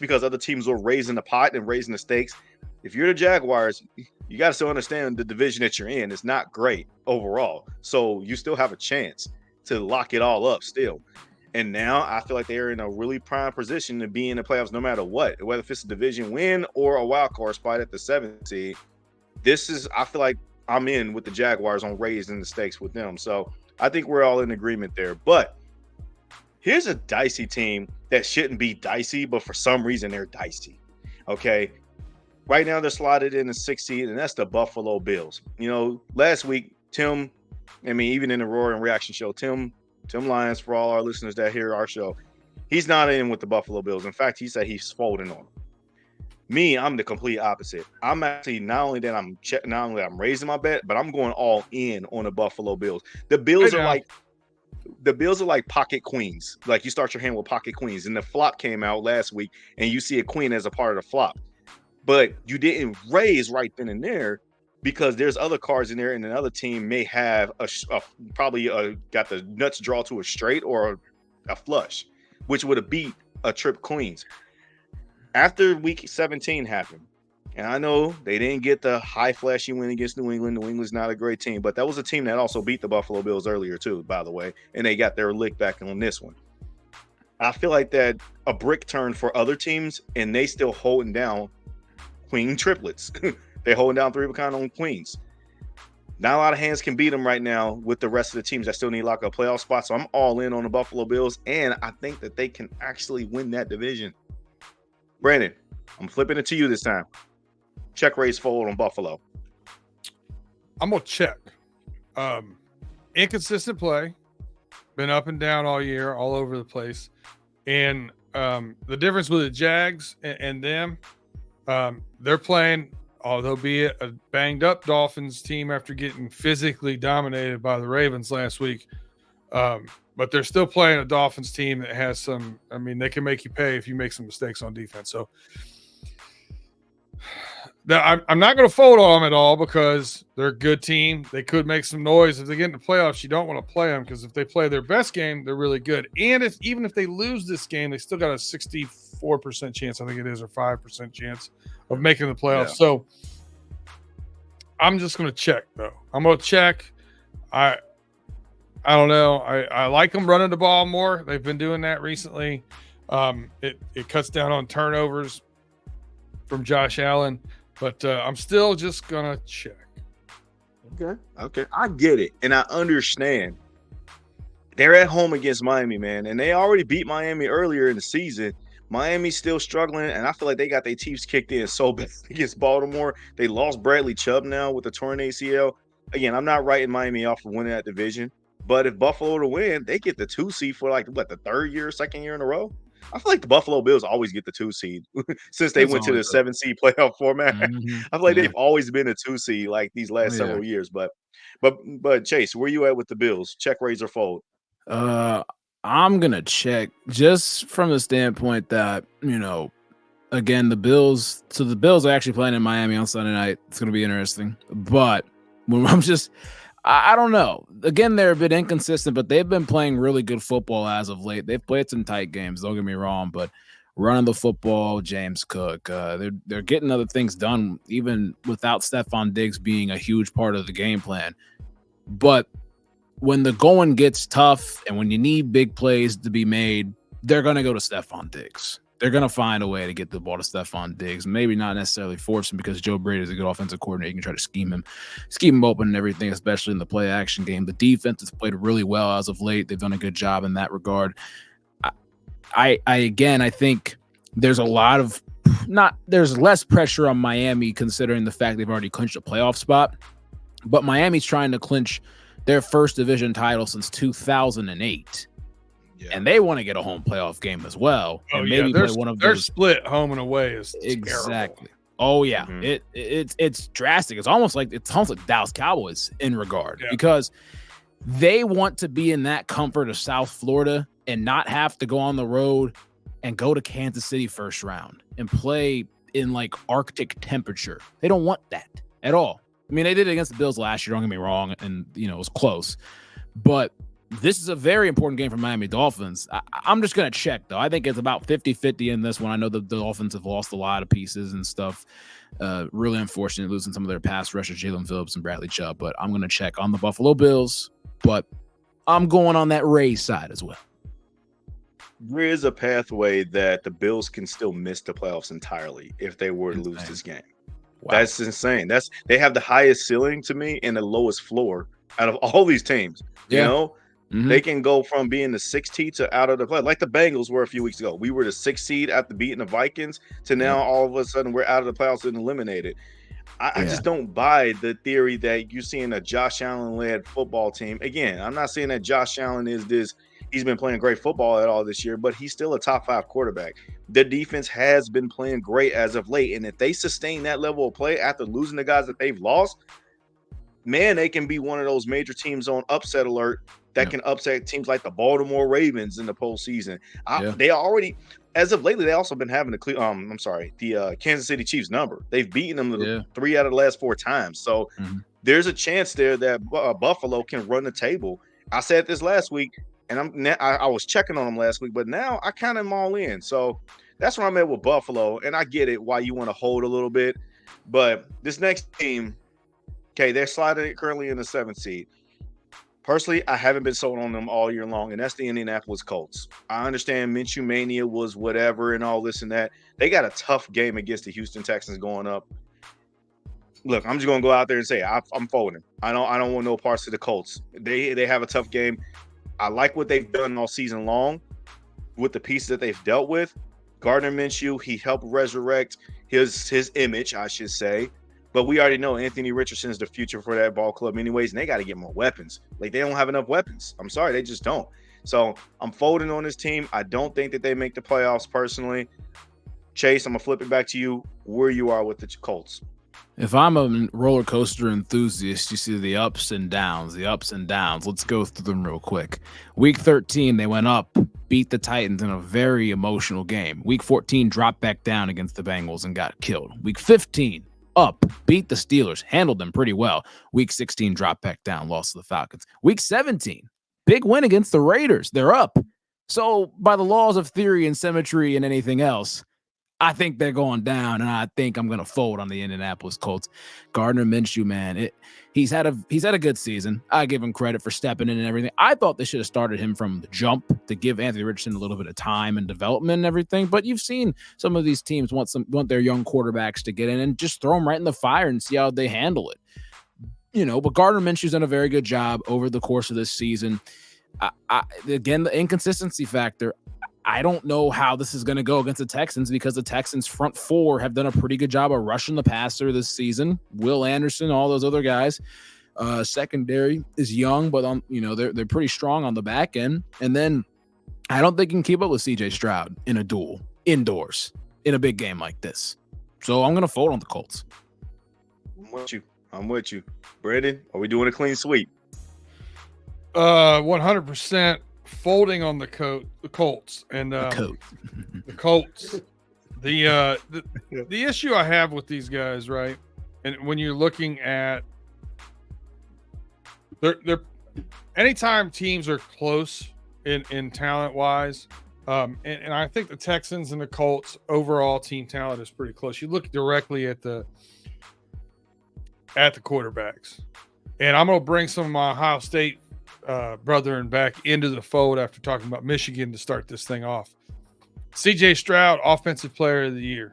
other teams were raising the pot and raising the stakes. If you're the Jaguars, you got to still understand the division that you're in is not great overall. So you still have a chance to lock it all up still. And now I feel like they're in a really prime position to be in the playoffs no matter what, whether if it's a division win or a wild card spot at the 7th seed. I feel like I'm in with the Jaguars on raising the stakes with them. So I think we're all in agreement there. But Here's a dicey team that shouldn't be dicey, but for some reason they're dicey. Okay. Right now they're slotted in the 6th seed, and that's the Buffalo Bills. Last week, even in the Roaring Reaction show, Tim Lyons, for all our listeners that hear our show, he's not in with the Buffalo Bills. In fact, he said he's folding on them. Me, I'm the complete opposite. I'm actually not only that I'm raising my bet, but I'm going all in on the Buffalo Bills. The Bills are like pocket queens. Like you start your hand with pocket queens, and the flop came out last week, and you see a queen as a part of the flop. But you didn't raise right then and there because there's other cards in there, and another team may have got the nuts draw to a straight or a flush, which would have beat a trip queens. After week 17 happened, and I know they didn't get the high flashy win against New England. New England's not a great team, but that was a team that also beat the Buffalo Bills earlier too, by the way, and they got their lick back on this one. I feel like that a brick turn for other teams, and they still holding down queen triplets. They're holding down 3 of a kind on queens. Not a lot of hands can beat them right now with the rest of the teams that still need like a playoff spot. So I'm all in on the Buffalo Bills, and I think that they can actually win that division. Brandon, I'm flipping it to you this time. Check, raise, fold on Buffalo. I'm gonna check. Inconsistent play, been up and down all year, all over the place, and the difference with the Jags and them. They're playing, although be it a banged up Dolphins team after getting physically dominated by the Ravens last week. But they're still playing a Dolphins team that has they can make you pay if you make some mistakes on defense. So I'm not going to fold on them at all because they're a good team. They could make some noise. If they get in the playoffs, you don't want to play them because if they play their best game, they're really good. And even if they lose this game, they still got a 64% chance, I think it is, or 5% chance of making the playoffs. Yeah. So I'm just going to check, though. I'm going to check. I don't know. I like them running the ball more. They've been doing that recently. It cuts down on turnovers from Josh Allen. But I'm still just going to check. Okay. I get it. And I understand. They're at home against Miami, man. And they already beat Miami earlier in the season. Miami's still struggling. And I feel like they got their teeth kicked in so bad against Baltimore. They lost Bradley Chubb now with the torn ACL. Again, I'm not writing Miami off for winning that division. But if Buffalo to win, they get the 2 seed for second year in a row? I feel like the Buffalo Bills always get the 2 seed since they went to the 7 seed playoff format. Mm-hmm. I feel like they've always been a 2 seed like these last several years. But Chase, where you at with the Bills? Check, raise, or fold? I'm gonna check just from the standpoint that again the Bills. So the Bills are actually playing in Miami on Sunday night. It's gonna be interesting. But I don't know. Again, they're a bit inconsistent, but they've been playing really good football as of late. They've played some tight games, don't get me wrong, but running the football, James Cook, they're getting other things done, even without Stephon Diggs being a huge part of the game plan. But when the going gets tough and when you need big plays to be made, they're going to go to Stephon Diggs. They're going to find a way to get the ball to Stephon Diggs. Maybe not necessarily force him because Joe Brady is a good offensive coordinator. You can try to scheme him open and everything, especially in the play action game. The defense has played really well as of late. They've done a good job in that regard. I think there's there's less pressure on Miami considering the fact they've already clinched a playoff spot. But Miami's trying to clinch their first division title since 2008. Yeah. And they want to get a home playoff game as well. Oh, and maybe play one of their split home and away is exactly. Terrible. Oh yeah, it's drastic. It's almost like Dallas Cowboys in regard because they want to be in that comfort of South Florida and not have to go on the road and go to Kansas City first round and play in like Arctic temperature. They don't want that at all. I mean, they did it against the Bills last year. Don't get me wrong, and it was close, but this is a very important game for Miami Dolphins. I'm just going to check, though. I think it's about 50-50 in this one. I know the Dolphins have lost a lot of pieces and stuff. Really unfortunate losing some of their pass rushers, Jalen Phillips and Bradley Chubb. But I'm going to check on the Buffalo Bills. But I'm going on that Rays side as well. There is a pathway that the Bills can still miss the playoffs entirely if they were to lose this game. Wow. That's insane. They have the highest ceiling to me and the lowest floor out of all these teams. You know? They can go from being the 6th seed to out of the play, like the Bengals were a few weeks ago. We were the 6th seed after beating the Vikings to now all of a sudden we're out of the playoffs and eliminated. I just don't buy the theory that you're seeing a Josh Allen-led football team. Again, I'm not saying that Josh Allen is this. He's been playing great football at all this year, but he's still a top 5 quarterback. The defense has been playing great as of late, and if they sustain that level of play after losing the guys that they've lost, man, they can be one of those major teams on upset alert that can upset teams like the Baltimore Ravens in the postseason. They already, as of lately, they also been having the Kansas City Chiefs number. They've beaten them 3 out of the last 4 times. So there's a chance there that Buffalo can run the table. I said this last week, and I was checking on them last week, but now I kind of am all in. So that's where I'm at with Buffalo, and I get it why you want to hold a little bit. But this next team, okay, they're sliding currently in the 7th seed. Personally, I haven't been sold on them all year long, and that's the Indianapolis Colts. I understand Minshew Mania was whatever and all this and that. They got a tough game against the Houston Texans going up. Look, I'm just going to go out there and say I'm folding. I don't want no parts of the Colts. They have a tough game. I like what they've done all season long with the pieces that they've dealt with. Gardner Minshew, he helped resurrect his image, I should say. But we already know Anthony Richardson is the future for that ball club anyways, and they got to get more weapons. Like, they don't have enough weapons. I'm sorry, they just don't. So I'm folding on this team. I don't think that they make the playoffs personally. Chase, I'm going to flip it back to you where you are with the Colts. If I'm a roller coaster enthusiast, you see the ups and downs. Let's go through them real quick. Week 13, they went up, beat the Titans in a very emotional game. Week 14, dropped back down against the Bengals and got killed. Week 15, up, beat the Steelers, handled them pretty well. Week 16, dropped back down, lost to the Falcons. Week 17, big win against the Raiders. They're up. So by the laws of theory and symmetry and anything else, I think they're going down, and I think I'm going to fold on the Indianapolis Colts. Gardner Minshew, man, he's had a good season. I give him credit for stepping in and everything. I thought they should have started him from the jump to give Anthony Richardson a little bit of time and development and everything. But you've seen some of these teams want their young quarterbacks to get in and just throw them right in the fire and see how they handle it. But Gardner Minshew's done a very good job over the course of this season. Again, the inconsistency factor. I don't know how this is going to go against the Texans because the Texans front 4 have done a pretty good job of rushing the passer this season. Will Anderson, all those other guys. Secondary is young, but they're pretty strong on the back end. And then I don't think you can keep up with CJ Stroud in a duel indoors in a big game like this. So I'm going to fold on the Colts. I'm with you. Brandon, are we doing a clean sweep? 100%. Folding on the Colts and the Colts. The issue I have with these guys, right? And when you're looking at they're anytime teams are close in talent wise, and I think the Texans and the Colts overall team talent is pretty close. You look directly at the quarterbacks, and I'm going to bring some of my Ohio State brethren back into the fold after talking about Michigan to start this thing off. CJ Stroud, offensive rookie of the year.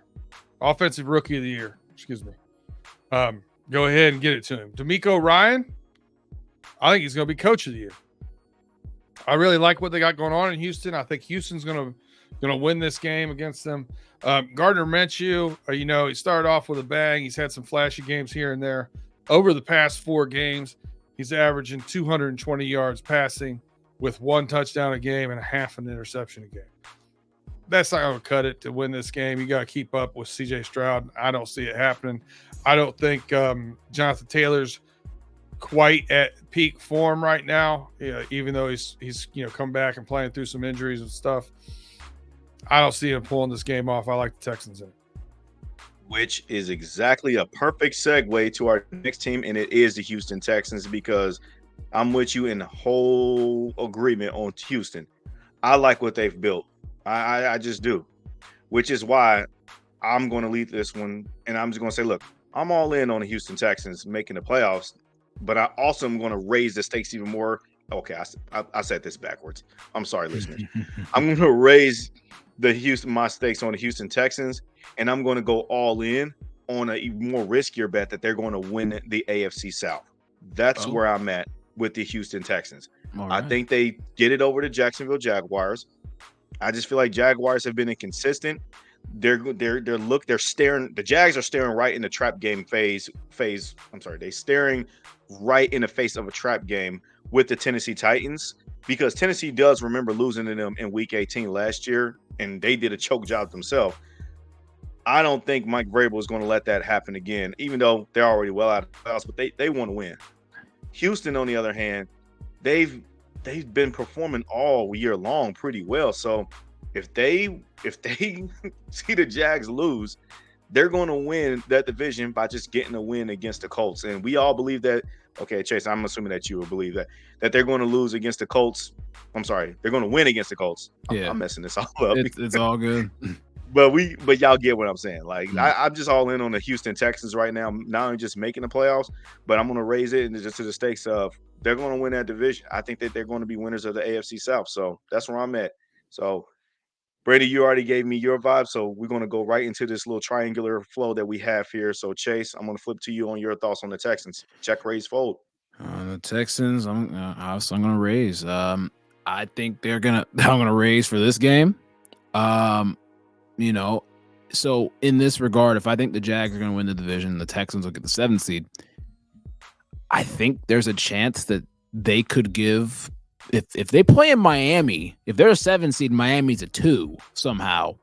Excuse me. Go ahead and get it to him. DeMeco Ryan, I think he's going to be coach of the year. I really like what they got going on in Houston. I think Houston's going to win this game against them. Gardner Minshew, he started off with a bang. He's had some flashy games here and there. Over the past 4 games, he's averaging 220 yards passing with 1 touchdown a game and a half an interception a game. That's not going to cut it to win this game. You got to keep up with C.J. Stroud. I don't see it happening. I don't think Jonathan Taylor's quite at peak form right now, even though he's come back and playing through some injuries and stuff. I don't see him pulling this game off. I like the Texans in it. Which is exactly a perfect segue to our next team, and it is the Houston Texans, because I'm with you in whole agreement on Houston. I like what they've built. I just do, which is why I'm going to lead this one, and I'm just going to say, look, I'm all in on the Houston Texans making the playoffs, but I also am going to raise the stakes even more. Okay, I said this backwards. I'm sorry, listeners. I'm going to raise my stakes on the Houston Texans, and I'm going to go all in on a more riskier bet that they're going to win the AFC South. That's where I'm at with the Houston Texans. I think they get it over to Jacksonville Jaguars. I just feel like Jaguars have been inconsistent. They're staring. The Jags are staring right in the trap game phase. I'm sorry, they're staring right in the face of a trap game with the Tennessee Titans, because Tennessee does remember losing to them in Week 18 last year, and they did a choke job themselves. I don't think Mike Vrabel is going to let that happen again, even though they're already well out of the playoffs, but they want to win. Houston, on the other hand, they've been performing all year long pretty well. So if they see the Jags lose, they're going to win that division by just getting a win against the Colts. And we all believe that. Okay, Chase, I'm assuming that you will believe that they're going to lose against the Colts. I'm sorry, they're going to win against the Colts. Yeah. I'm messing this all up. It's all good. But y'all get what I'm saying. Like, I'm just all in on the Houston Texans right now, not only just making the playoffs, but I'm going to raise it just to the stakes of they're going to win that division. I think that they're going to be winners of the AFC South. So that's where I'm at. So, Brady, you already gave me your vibe, so we're going to go right into this little triangular flow that we have here. So, Chase, I'm going to flip to you on your thoughts on the Texans. Check, raise, fold. The Texans, I'm going to raise. I think I'm going to raise for this game. So in this regard, if I think the Jags are going to win the division, the Texans will get the 7th seed. I think there's a chance that they could give, if they play in Miami, if they're a 7 seed, Miami's a 2 somehow,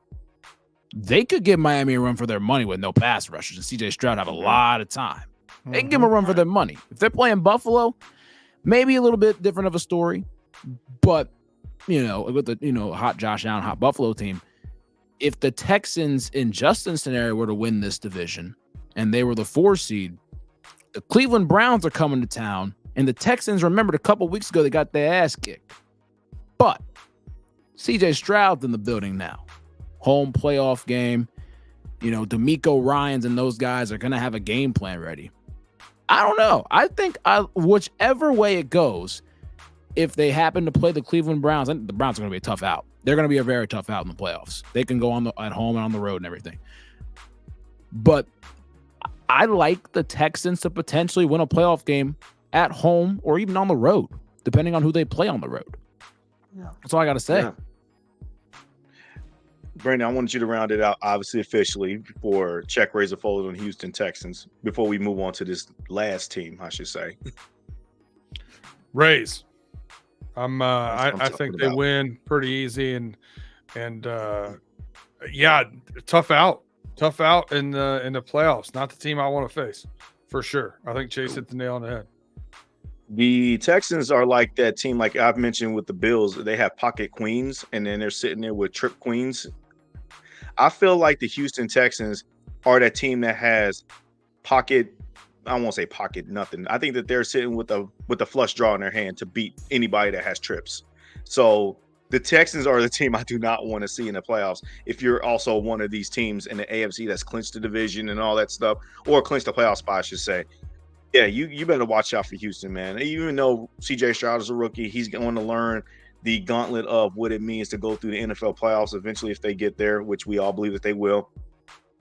they could give Miami a run for their money with no pass rushers, and CJ Stroud have a lot of time. They can give them a run for their money. If they're playing Buffalo, maybe a little bit different of a story, but with the hot Josh Allen, hot Buffalo team, if the Texans in Justin's scenario were to win this division and they were the 4 seed, the Cleveland Browns are coming to town, and the Texans, remembered a couple weeks ago, they got their ass kicked. But CJ Stroud's in the building now. Home playoff game. D'Amico Ryans and those guys are going to have a game plan ready. I don't know. I think whichever way it goes, if they happen to play the Cleveland Browns, I think the Browns are going to be a tough out. They're going to be a very tough out in the playoffs. They can go at home and on the road and everything. But I like the Texans to potentially win a playoff game at home or even on the road, depending on who they play on the road. Yeah. That's all I got to say. Yeah. Brandon, I wanted you to round it out, obviously, officially, for check, raise, or fold on Houston Texans before we move on to this last team, I should say. Raise. I think they win pretty easy, and tough out in the playoffs. Not the team I want to face, for sure. I think Chase hit the nail on the head. The Texans are like that team, like I've mentioned with the Bills. They have pocket queens, and then they're sitting there with trip queens. I feel like the Houston Texans are that team that has pocket. I won't say pocket nothing. I think that they're sitting with a flush draw in their hand to beat anybody that has trips. So the Texans are the team I do not want to see in the playoffs. If you're also one of these teams in the AFC that's clinched the division and all that stuff, or clinched the playoff spot, I should say. Yeah, you better watch out for Houston, man. Even though CJ Stroud is a rookie, he's going to learn the gauntlet of what it means to go through the NFL playoffs eventually if they get there, which we all believe that they will.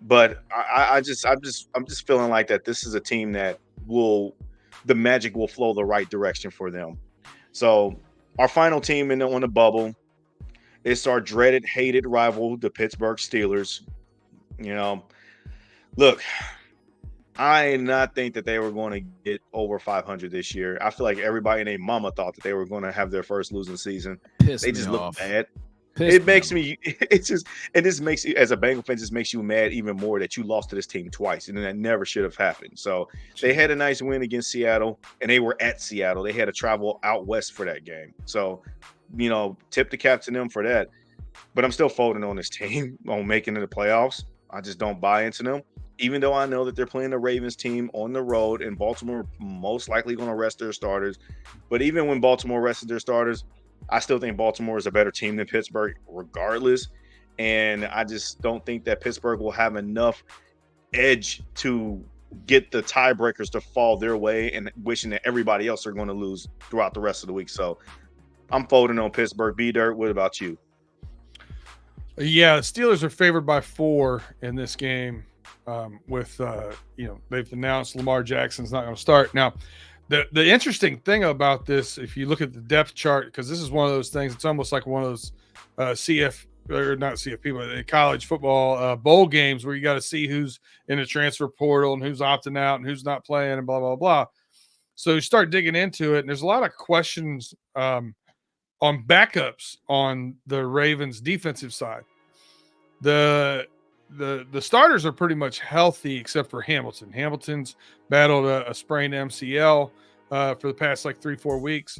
But I'm just feeling like that this is a team that the magic will flow the right direction for them. So our final team on the bubble, it's our dreaded, hated rival, the Pittsburgh Steelers. Look, I did not think that they were going to get over 500 this year. I feel like everybody and their mama thought that they were going to have their first losing season. They just look bad. It makes me, this makes you, as a Bengal fan, just makes you mad even more that you lost to this team twice, and that never should have happened. So they had a nice win against Seattle, and they were at Seattle. They had to travel out west for that game. So, tip the cap to them for that. But I'm still folding on this team on making it the playoffs. I just don't buy into them, even though I know that they're playing the Ravens team on the road, and Baltimore most likely going to rest their starters. But even when Baltimore rested their starters, I still think Baltimore is a better team than Pittsburgh regardless. And I just don't think that Pittsburgh will have enough edge to get the tiebreakers to fall their way, and wishing that everybody else are going to lose throughout the rest of the week. So I'm folding on Pittsburgh. B-Dirt, what about you? Yeah, the Steelers are favored by 4 in this game. They've announced Lamar Jackson's not going to start. Now, The interesting thing about this, if you look at the depth chart, because this is one of those things, it's almost like one of those CF or not CFP, but college football bowl games where you got to see who's in the transfer portal and who's opting out and who's not playing and blah, blah, blah. So you start digging into it, and there's a lot of questions on backups on the Ravens defensive side. The starters are pretty much healthy except for Hamilton. Hamilton's battled a sprained MCL for the past like 3-4 weeks.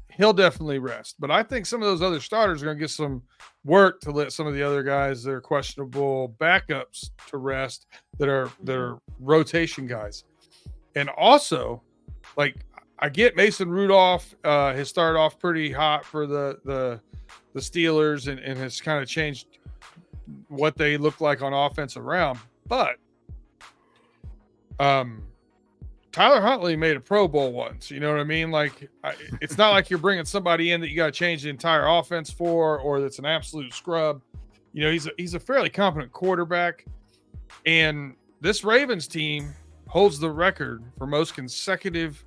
He'll definitely rest, but I think some of those other starters are going to get some work to let some of the other guys that are questionable backups to rest that are rotation guys. And also, like, I get Mason Rudolph has started off pretty hot for the Steelers and has kind of changed what they look like on offense around, but Tyler Huntley made a Pro Bowl once. You know what I mean? Like, it's not like you're bringing somebody in that you got to change the entire offense for, or that's an absolute scrub. You know, he's a fairly competent quarterback, and this Ravens team holds the record for most consecutive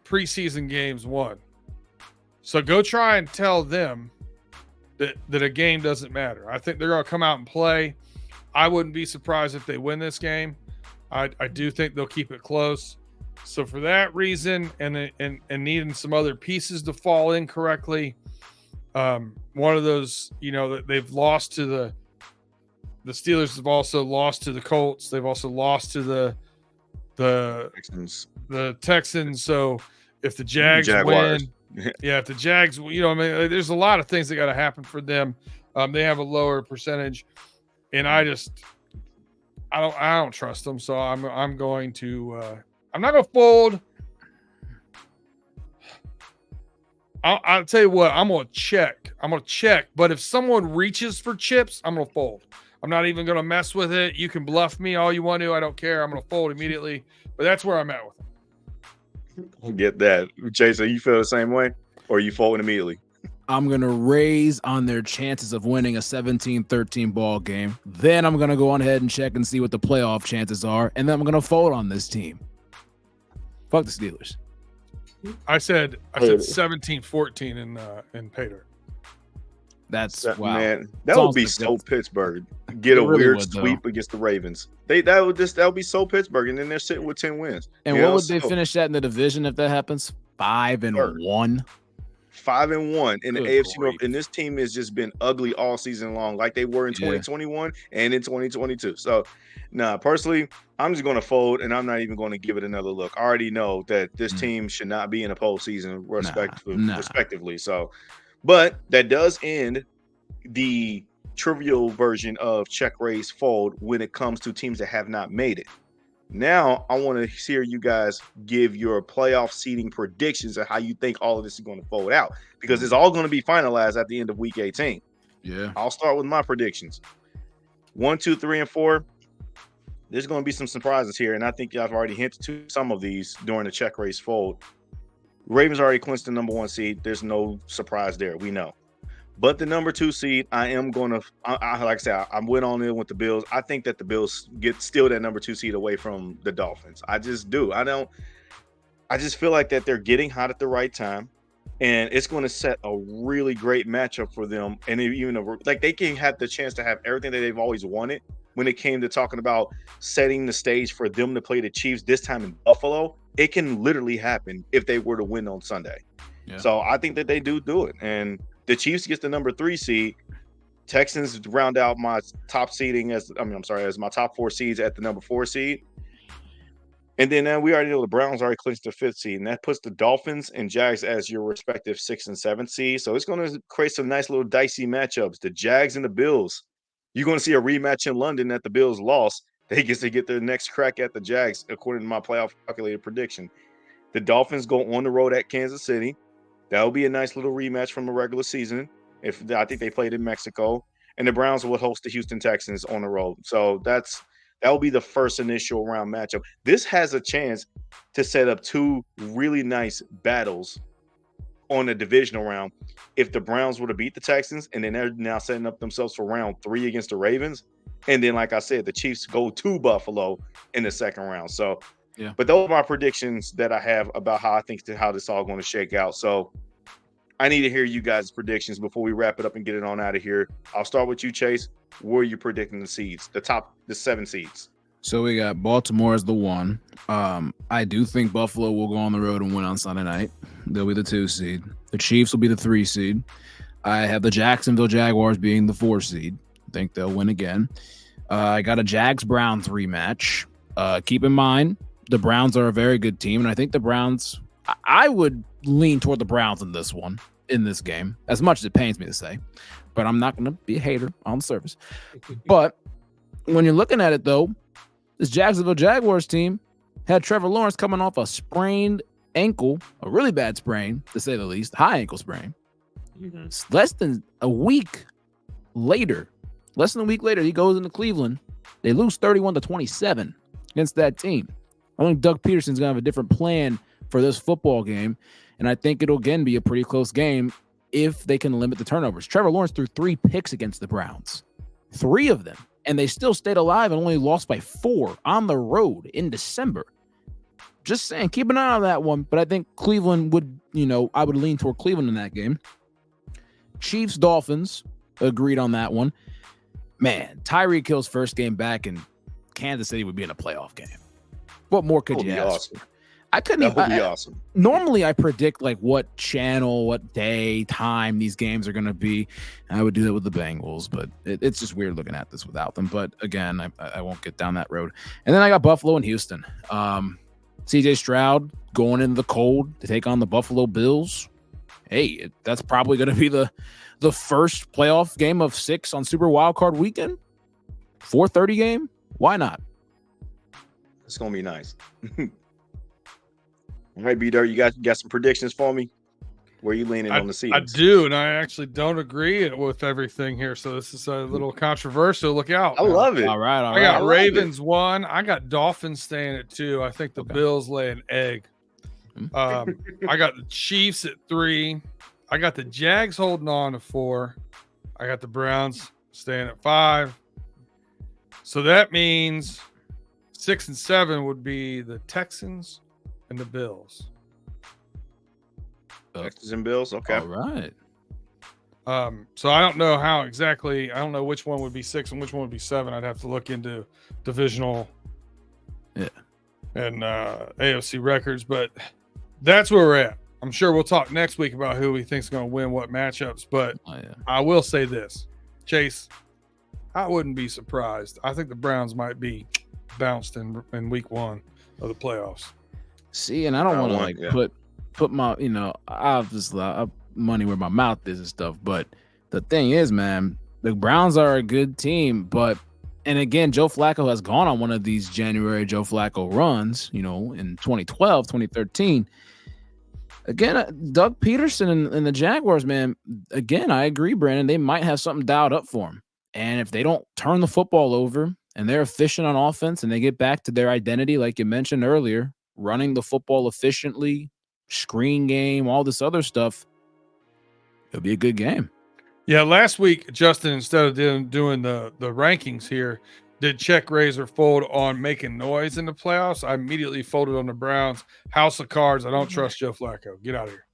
preseason games won. So go try and tell them that a game doesn't matter. I think they're going to come out and play. I wouldn't be surprised if they win this game. I do think they'll keep it close. So for that reason, and needing some other pieces to fall in correctly, one of those, you know, that they've lost to the Steelers have also lost to the Colts. They've also lost to the Texans. So if the Jaguars win, if the Jags, you know, I mean, there's a lot of things that got to happen for them. They have a lower percentage, and I don't trust them. So I'm going to I'm not gonna fold. I'll tell you what, I'm gonna check. But if someone reaches for chips, I'm gonna fold. I'm not even gonna mess with it. You can bluff me all you want to. I don't care. I'm gonna fold immediately. But that's where I'm at with it. I get that. Jason, you feel the same way? Or are you folding immediately? I'm going to raise on their chances of winning a 17-13 ball game. Then I'm going to go on ahead and check and see what the playoff chances are. And then I'm going to fold on this team. Fuck the Steelers. I said 17-14 in Pater. That's wow. Man, that would be so Pittsburgh. Get a weird sweep against the Ravens. That would be so Pittsburgh, and then they're sitting with 10 wins. And what would they finish at in the division if that happens? 5-1. 5-1 in the AFC North, and this team has just been ugly all season long, like they were in 2021 and in 2022. So, personally, I'm just going to fold, and I'm not even going to give it another look. I already know that this team should not be in a postseason, respectively. So, but that does end the trivial version of check, raise, fold when it comes to teams that have not made it. Now, I want to hear you guys give your playoff seeding predictions of how you think all of this is going to fold out, because it's all going to be finalized at the end of week 18. Yeah. I'll start with my predictions. 1, 2, 3, and 4. There's going to be some surprises here, and I think I've already hinted to some of these during the check, raise, fold. Ravens already clinched the number 1 seed. There's no surprise there. We know. But the number 2 seed, I am going to, like I said, I went on in with the Bills. I think that the Bills steal that number 2 seed away from the Dolphins. I just do. I just feel like that they're getting hot at the right time, and it's going to set a really great matchup for them. And even like they can have the chance to have everything that they've always wanted when it came to talking about setting the stage for them to play the Chiefs this time in Buffalo. It can literally happen if they were to win on Sunday. Yeah. So I think that they do it. And the Chiefs gets the number 3 seed. Texans round out my top seeding as my top 4 seeds at the number 4 seed. And then we already know the Browns already clinched the 5th seed, and that puts the Dolphins and Jags as your respective 6th and 7th seed. So it's going to create some nice little dicey matchups. The Jags and the Bills. You're going to see a rematch in London that the Bills lost. They get to get their next crack at the Jags, according to my playoff calculated prediction. The Dolphins go on the road at Kansas City. That will be a nice little rematch from the regular season. I think they played in Mexico. And the Browns will host the Houston Texans on the road. So that will be the first initial round matchup. This has a chance to set up 2 really nice battles on the divisional round. If the Browns were to beat the Texans, and then they're now setting up themselves for round 3 against the Ravens. And then, like I said, the Chiefs go to Buffalo in the second round. So Yeah. But those are my predictions that I have about how I think how this all going to shake out. So I need to hear you guys' predictions before we wrap it up and get it on out of here. I'll start with you, Chase. Where are you predicting the seeds? The 7 seeds. So we got Baltimore as the 1. I do think Buffalo will go on the road and win on Sunday night. They'll be the 2 seed. The Chiefs will be the 3 seed. I have the Jacksonville Jaguars being the 4 seed. I think they'll win again. I got a Jags-Browns rematch. Keep in mind, the Browns are a very good team, and I think the Browns, I would lean toward the Browns in this one, in this game, as much as it pains me to say. But I'm not going to be a hater on the surface. But when you're looking at it, though, this Jacksonville Jaguars team had Trevor Lawrence coming off a sprained ankle, a really bad sprain, to say the least, high ankle sprain. Mm-hmm. Less than a week later, he goes into Cleveland. They lose 31-27 against that team. I think Doug Peterson's going to have a different plan for this football game, and I think it'll again be a pretty close game if they can limit the turnovers. Trevor Lawrence threw 3 picks against the Browns, 3 of them, and they still stayed alive and only lost by 4 on the road in December. Just saying, keep an eye on that one, but I think Cleveland would, I would lean toward Cleveland in that game. Chiefs, Dolphins, agreed on that one. Man, Tyreek Hill's first game back in Kansas City would be in a playoff game. What more could you ask? Awesome. I couldn't even. That would be awesome. Normally, I predict like what channel, what day, time these games are going to be. I would do that with the Bengals, but it's just weird looking at this without them. But again, I won't get down that road. And then I got Buffalo and Houston. C.J. Stroud going in the cold to take on the Buffalo Bills. Hey, that's probably going to be the first playoff game of 6 on Super Wildcard Weekend. 4:30 game. Why not? It's going to be nice. All right, B-Dirt, you got some predictions for me? Where are you leaning on the seeds? I do, and I actually don't agree with everything here, so this is a little controversial. Look out. I love it. All right. I got Ravens 1. I got Dolphins staying at 2. I think the Bills lay an egg. I got the Chiefs at 3. I got the Jags holding on to 4. I got the Browns staying at 5. So that means 6 and 7 would be the Texans and the Bills. Texans and Bills, okay. All right. So I don't know how exactly. I don't know which one would be 6 and which one would be 7. I'd have to look into divisional, and AFC records, but that's where we're at. I'm sure we'll talk next week about who we think is going to win what matchups, but I will say this, Chase, I wouldn't be surprised. I think the Browns might be bounced in week 1 of the playoffs. See, and I don't want to put my, obviously money where my mouth is and stuff. But the thing is, man, the Browns are a good team. And again, Joe Flacco has gone on one of these January Joe Flacco runs, in 2012, 2013. Again, Doug Peterson and the Jaguars, man, again, I agree, Brandon, they might have something dialed up for them. And if they don't turn the football over and they're efficient on offense and they get back to their identity, like you mentioned earlier, running the football efficiently, screen game, all this other stuff, it'll be a good game. Yeah, last week, Justin, instead of doing the rankings here, did check, raise, or fold on making noise in the playoffs. I immediately folded on the Browns. House of cards. I don't trust Joe Flacco. Get out of here.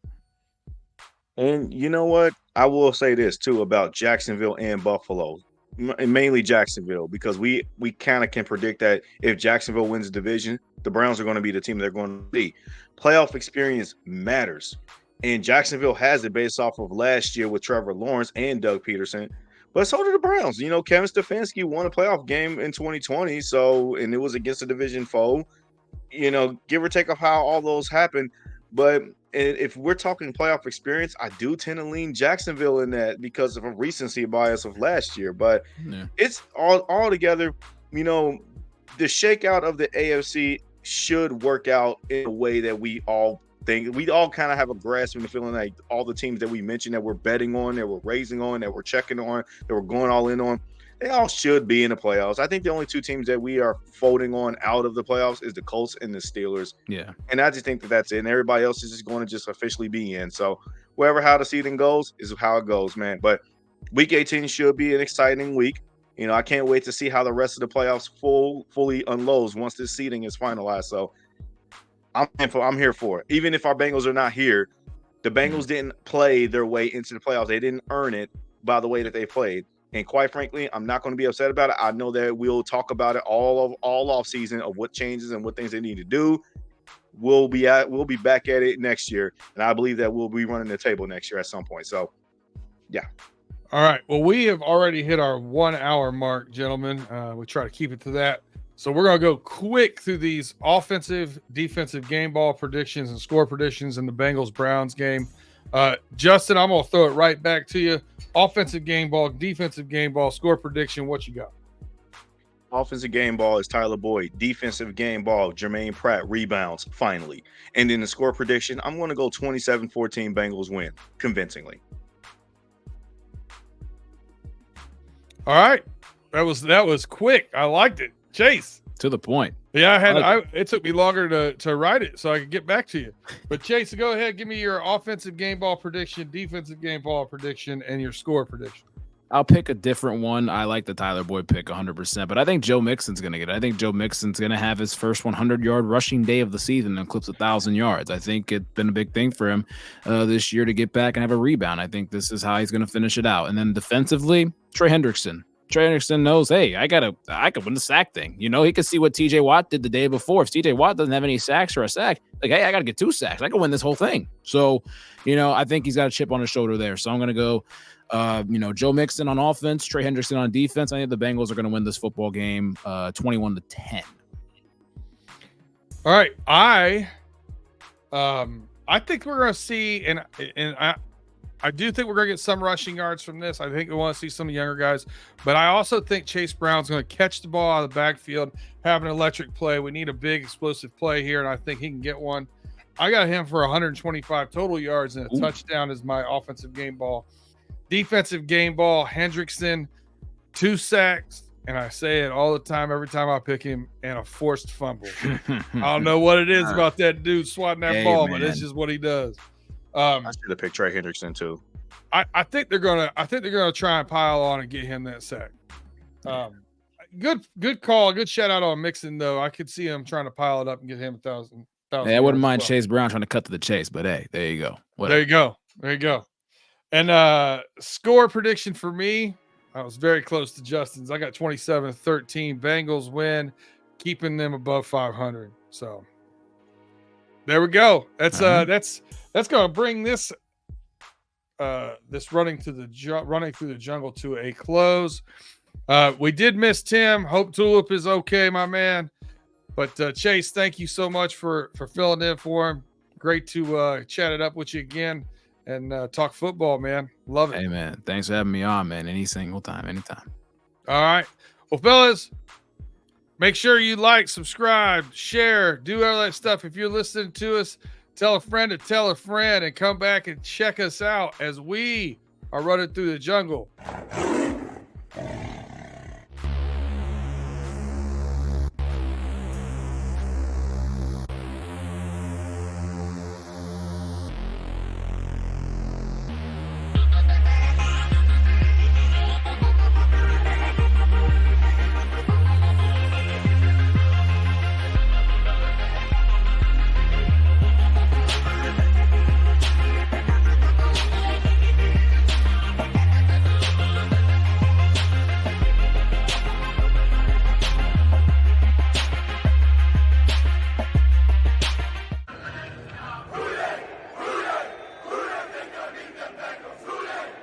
And you know what? I will say this, too, about Jacksonville and Buffalo. Mainly Jacksonville, because we kind of can predict that if Jacksonville wins the division, the Browns are going to be the team they're going to be. Playoff experience matters, and Jacksonville has it based off of last year with Trevor Lawrence and Doug Peterson. But so did the Browns. Kevin Stefanski won a playoff game in 2020, and it was against a division foe. Give or take of how all those happened. But if we're talking playoff experience, I do tend to lean Jacksonville in that because of a recency bias of last year. But it's all together, the shakeout of the AFC should work out in a way that we all think. We all kind of have a grasp and the feeling like all the teams that we mentioned that we're betting on, that we're raising on, that we're checking on, that we're going all in on, they all should be in the playoffs. I think the only 2 teams that we are folding on out of the playoffs is the Colts and the Steelers. Yeah. And I just think that's it. And everybody else is just going to just officially be in. So how the seeding goes is how it goes, man. But week 18 should be an exciting week. I can't wait to see how the rest of the playoffs fully unloads once this seeding is finalized. So I'm here for it. Even if our Bengals are not here, the Bengals didn't play their way into the playoffs. They didn't earn it by the way that they played. And quite frankly, I'm not going to be upset about it. I know that we'll talk about it all off season of what changes and what things they need to do. We'll be back at it next year, and I believe that we'll be running the table next year at some point. So, yeah. All right. Well, we have already hit our 1 hour mark, gentlemen. We try to keep it to that. So we're going to go quick through these offensive, defensive game ball predictions and score predictions in the Bengals-Browns game. Justin, I'm going to throw it right back to you. Offensive game ball, defensive game ball, score prediction. What you got? Offensive game ball is Tyler Boyd. Defensive game ball, Jermaine Pratt rebounds, finally. And in the score prediction, I'm going to go 27-14 Bengals win, convincingly. All right. That was quick. I liked it. Chase. To the point. Yeah, it took me longer to write it so I could get back to you. But Chase, go ahead, give me your offensive game ball prediction, defensive game ball prediction, and your score prediction. I'll pick a different one. I like the Tyler Boyd pick 100%, but I think Joe Mixon's going to get it. I think Joe Mixon's going to have his first 100-yard rushing day of the season and clips 1,000 yards. I think it's been a big thing for him this year to get back and have a rebound. I think this is how he's going to finish it out. And then defensively, Trey Hendrickson. Trey Hendrickson knows, hey, I could win the sack thing. You know, he could see what TJ Watt did the day before. If TJ Watt doesn't have any sacks or a sack, like, hey, I got to get 2 sacks. I can win this whole thing. So, you know, I think he's got a chip on his shoulder there. So I'm going to go, Joe Mixon on offense, Trey Hendrickson on defense. I think the Bengals are going to win this football game 21-10. All right. I think we're going to see, and I do think we're going to get some rushing yards from this. I think we want to see some younger guys. But I also think Chase Brown's going to catch the ball out of the backfield, have an electric play. We need a big explosive play here, and I think he can get one. I got him for 125 total yards and a touchdown as my offensive game ball. Defensive game ball, Hendrickson, 2 sacks, and I say it all the time, every time I pick him, and a forced fumble. I don't know what it is about that dude swatting that ball, man. But it's just what he does. I should have picked Trey Hendrickson too. I think they're gonna try and pile on and get him that sack. Good call, good shout out on Mixon though. I could see him trying to pile it up and get him 1,000. Hey, I wouldn't mind Chase Brown trying to cut to the chase, but hey, there you go. Whatever. There you go. And score prediction for me, I was very close to Justin's. I got 27-13. Bengals win, keeping them above 500. So there we go. That's going to bring this running through the jungle to a close. We did miss Tim. Hope Tulip is okay, my man. But Chase, thank you so much for filling in for him. Great to chat it up with you again and talk football, man. Love it. Hey, man. Thanks for having me on, man. Any single time, anytime. All right. Well, fellas, make sure you like, subscribe, share, do all that stuff. If you're listening to us, tell a friend to tell a friend and come back and check us out as we are running through the jungle.